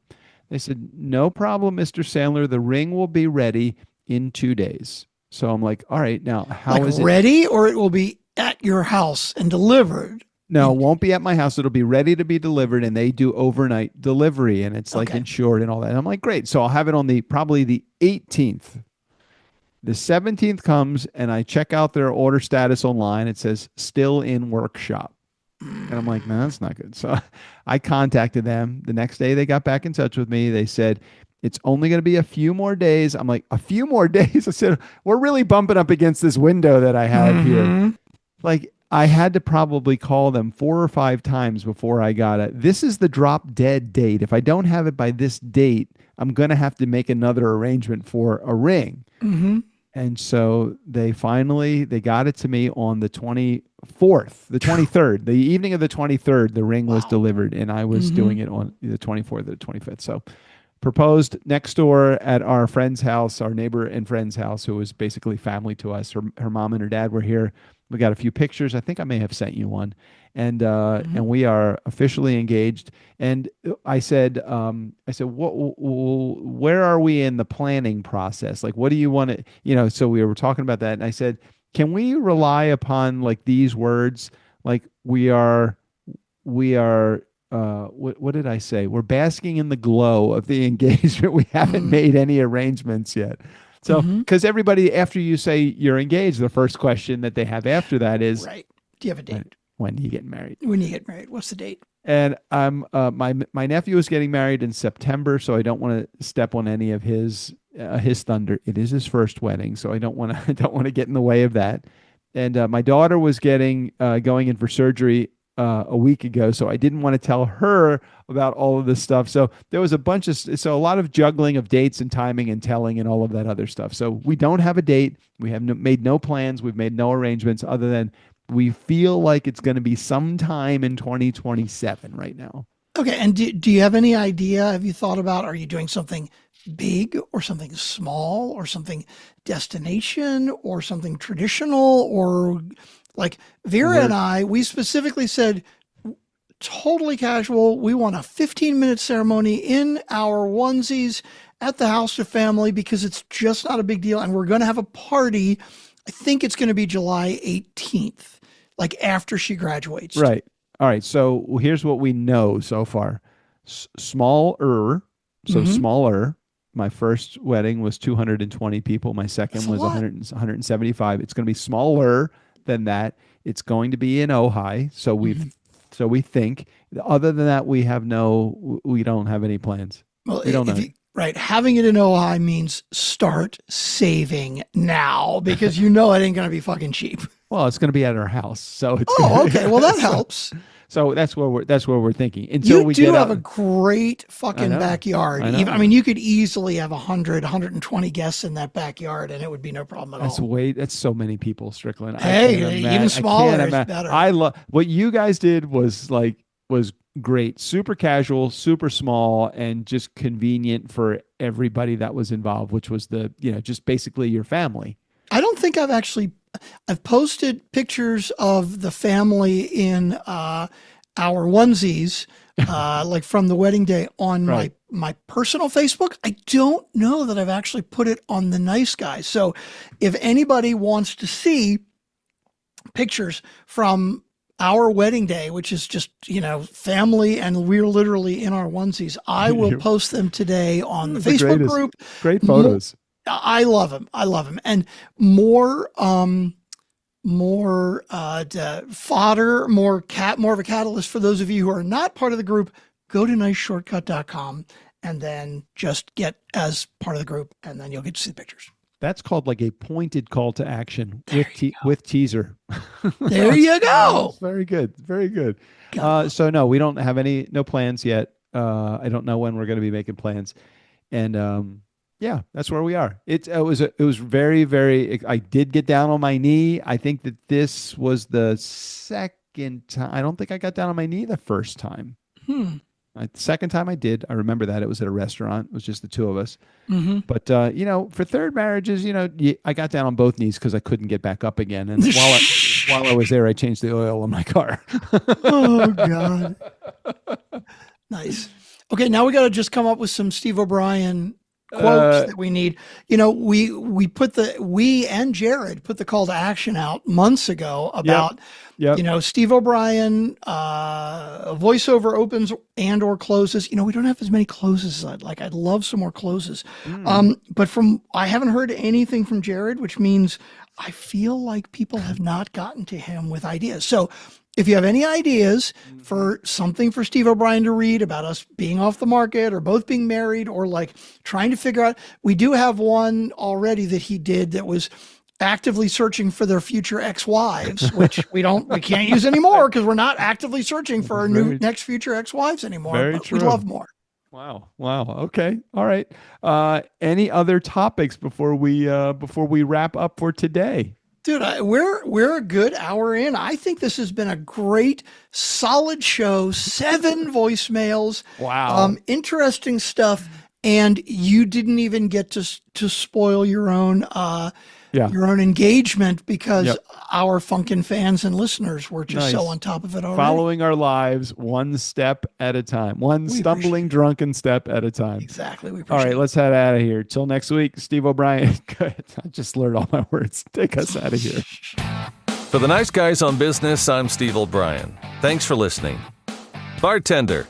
They said, no problem, Mr. Sandler. The ring will be ready in 2 days. So I'm like, all right, now how is it? Ready, or it will be at your house and delivered? No, it won't be at my house. It'll be ready to be delivered, and they do overnight delivery, and it's like insured and all that. And I'm like, great. So I'll have it on probably the 18th. The 17th comes, and I check out their order status online. It says still in workshop. And I'm like, no, that's not good. So I contacted them. The next day, they got back in touch with me. They said, it's only going to be a few more days. I'm like, a few more days? I said, we're really bumping up against this window that I have here. Like, I had to probably call them 4 or 5 times before I got it. This is the drop dead date. If I don't have it by this date, I'm going to have to make another arrangement for a ring. Mm-hmm. And so they got it to me on the 24th, the 23rd, the evening of the 23rd, the ring was delivered, and I was doing it on the 24th or the 25th. So proposed next door at our friend's house, our neighbor and friend's house, who was basically family to us. Her mom and her dad were here. We got a few pictures. I think I may have sent you one. And we are officially engaged. And I said, where are we in the planning process? Like, what do you want to, so we were talking about that. And I said, can we rely upon like these words? Like we are, what did I say? We're basking in the glow of the engagement. We haven't made any arrangements yet. So, because everybody, after you say you're engaged, the first question that they have after that is, right. Do you have a date? When are you getting married? When you get married, what's the date? And I'm my nephew is getting married in September, so I don't want to step on any of his thunder. It is his first wedding, so I don't want to get in the way of that. And my daughter was going in for surgery a week ago, so I didn't want to tell her about all of this stuff. So there was a lot of juggling of dates and timing and telling and all of that other stuff. So we don't have a date. We have made no plans. We've made no arrangements other than we feel like it's going to be sometime in 2027 right now. Okay. And do you have any idea? Have you thought about, are you doing something big or something small or something destination or something traditional, or like Vera and I, we specifically said totally casual. We want a 15-minute ceremony in our onesies at the house of family because it's just not a big deal. And we're going to have a party. I think it's going to be July 18th, like after she graduates. Right. All right. So here's what we know so far. Smaller. My first wedding was 220 people. My second was 175. It's going to be smaller than that. It's going to be in Ojai. So we think. Other than that, we don't have any plans. Well, we don't know. Right. Having it in Ojai means start saving now because it ain't going to be fucking cheap. Well, it's going to be at our house, so it's. Oh, okay. Well, that helps. So that's what we're thinking. Until You we do get have out, a great fucking know. backyard. I know. I mean, you could easily have 120 guests in that backyard, and it would be no problem at all. That's so many people, Strickland. Hey, even smaller is better. I love what you guys did was great, super casual, super small, and just convenient for everybody that was involved, which was just basically your family. I don't think I've posted pictures of the family in our onesies, like from the wedding day on Right. my personal Facebook. I don't know that I've actually put it on the Nice Guys. So if anybody wants to see pictures from our wedding day, which is just, family, and we're literally in our onesies, I will post them today on the Facebook group. Great photos. I love them. And more fodder, more of a catalyst for those of you who are not part of the group. Go to niceshortcut.com and then just get as part of the group, and then you'll get to see the pictures. That's called like a pointed call to action with teaser. There you go. Very good. Very good. So no, we don't have no plans yet. I don't know when we're going to be making plans. And yeah, that's where we are. It was very, very, I did get down on my knee. I think that this was the second time. I don't think I got down on my knee the first time. The second time I did, I remember that it was at a restaurant. It was just the two of us. Mm-hmm. But, for third marriages, I got down on both knees because I couldn't get back up again. And while I was there, I changed the oil in my car. Oh, God. Nice. Okay, now we got to just come up with some Steve O'Brien quotes that we need. We and Jared put the call to action out months ago about, Steve O'Brien, voiceover opens and or closes. We don't have as many closes as I'd like. I'd love some more closes. But I haven't heard anything from Jared, which means I feel like people have not gotten to him with ideas. So if you have any ideas for something for Steve O'Brien to read about us being off the market or both being married or like trying to figure out, we do have one already that he did that was actively searching for their future ex-wives, which we can't use anymore because we're not actively searching for our next future ex-wives anymore. Very but true. We'd love more. Wow. Okay. All right. Any other topics before we wrap up for today? Dude, we're a good hour in. I think this has been a great, solid show. 7 voicemails. Wow. Interesting stuff. And you didn't even get to spoil your own engagement because our funkin' fans and listeners were just so on top of it already. Following our lives one step at a time, one stumbling drunken step at a time. Exactly. All right, let's head out of here. Till next week, Steve O'Brien. Good. I just slurred all my words. Take us out of here. For the Nice Guys on Business, I'm Steve O'Brien. Thanks for listening. Bartender,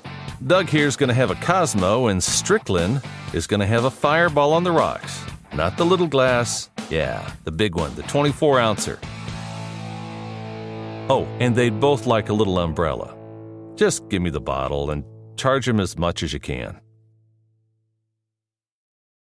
Doug here's going to have a Cosmo, and Strickland is going to have a Fireball on the rocks. Not the little glass. Yeah, the big one, the 24-ouncer. Oh, and they'd both like a little umbrella. Just give me the bottle and charge them as much as you can.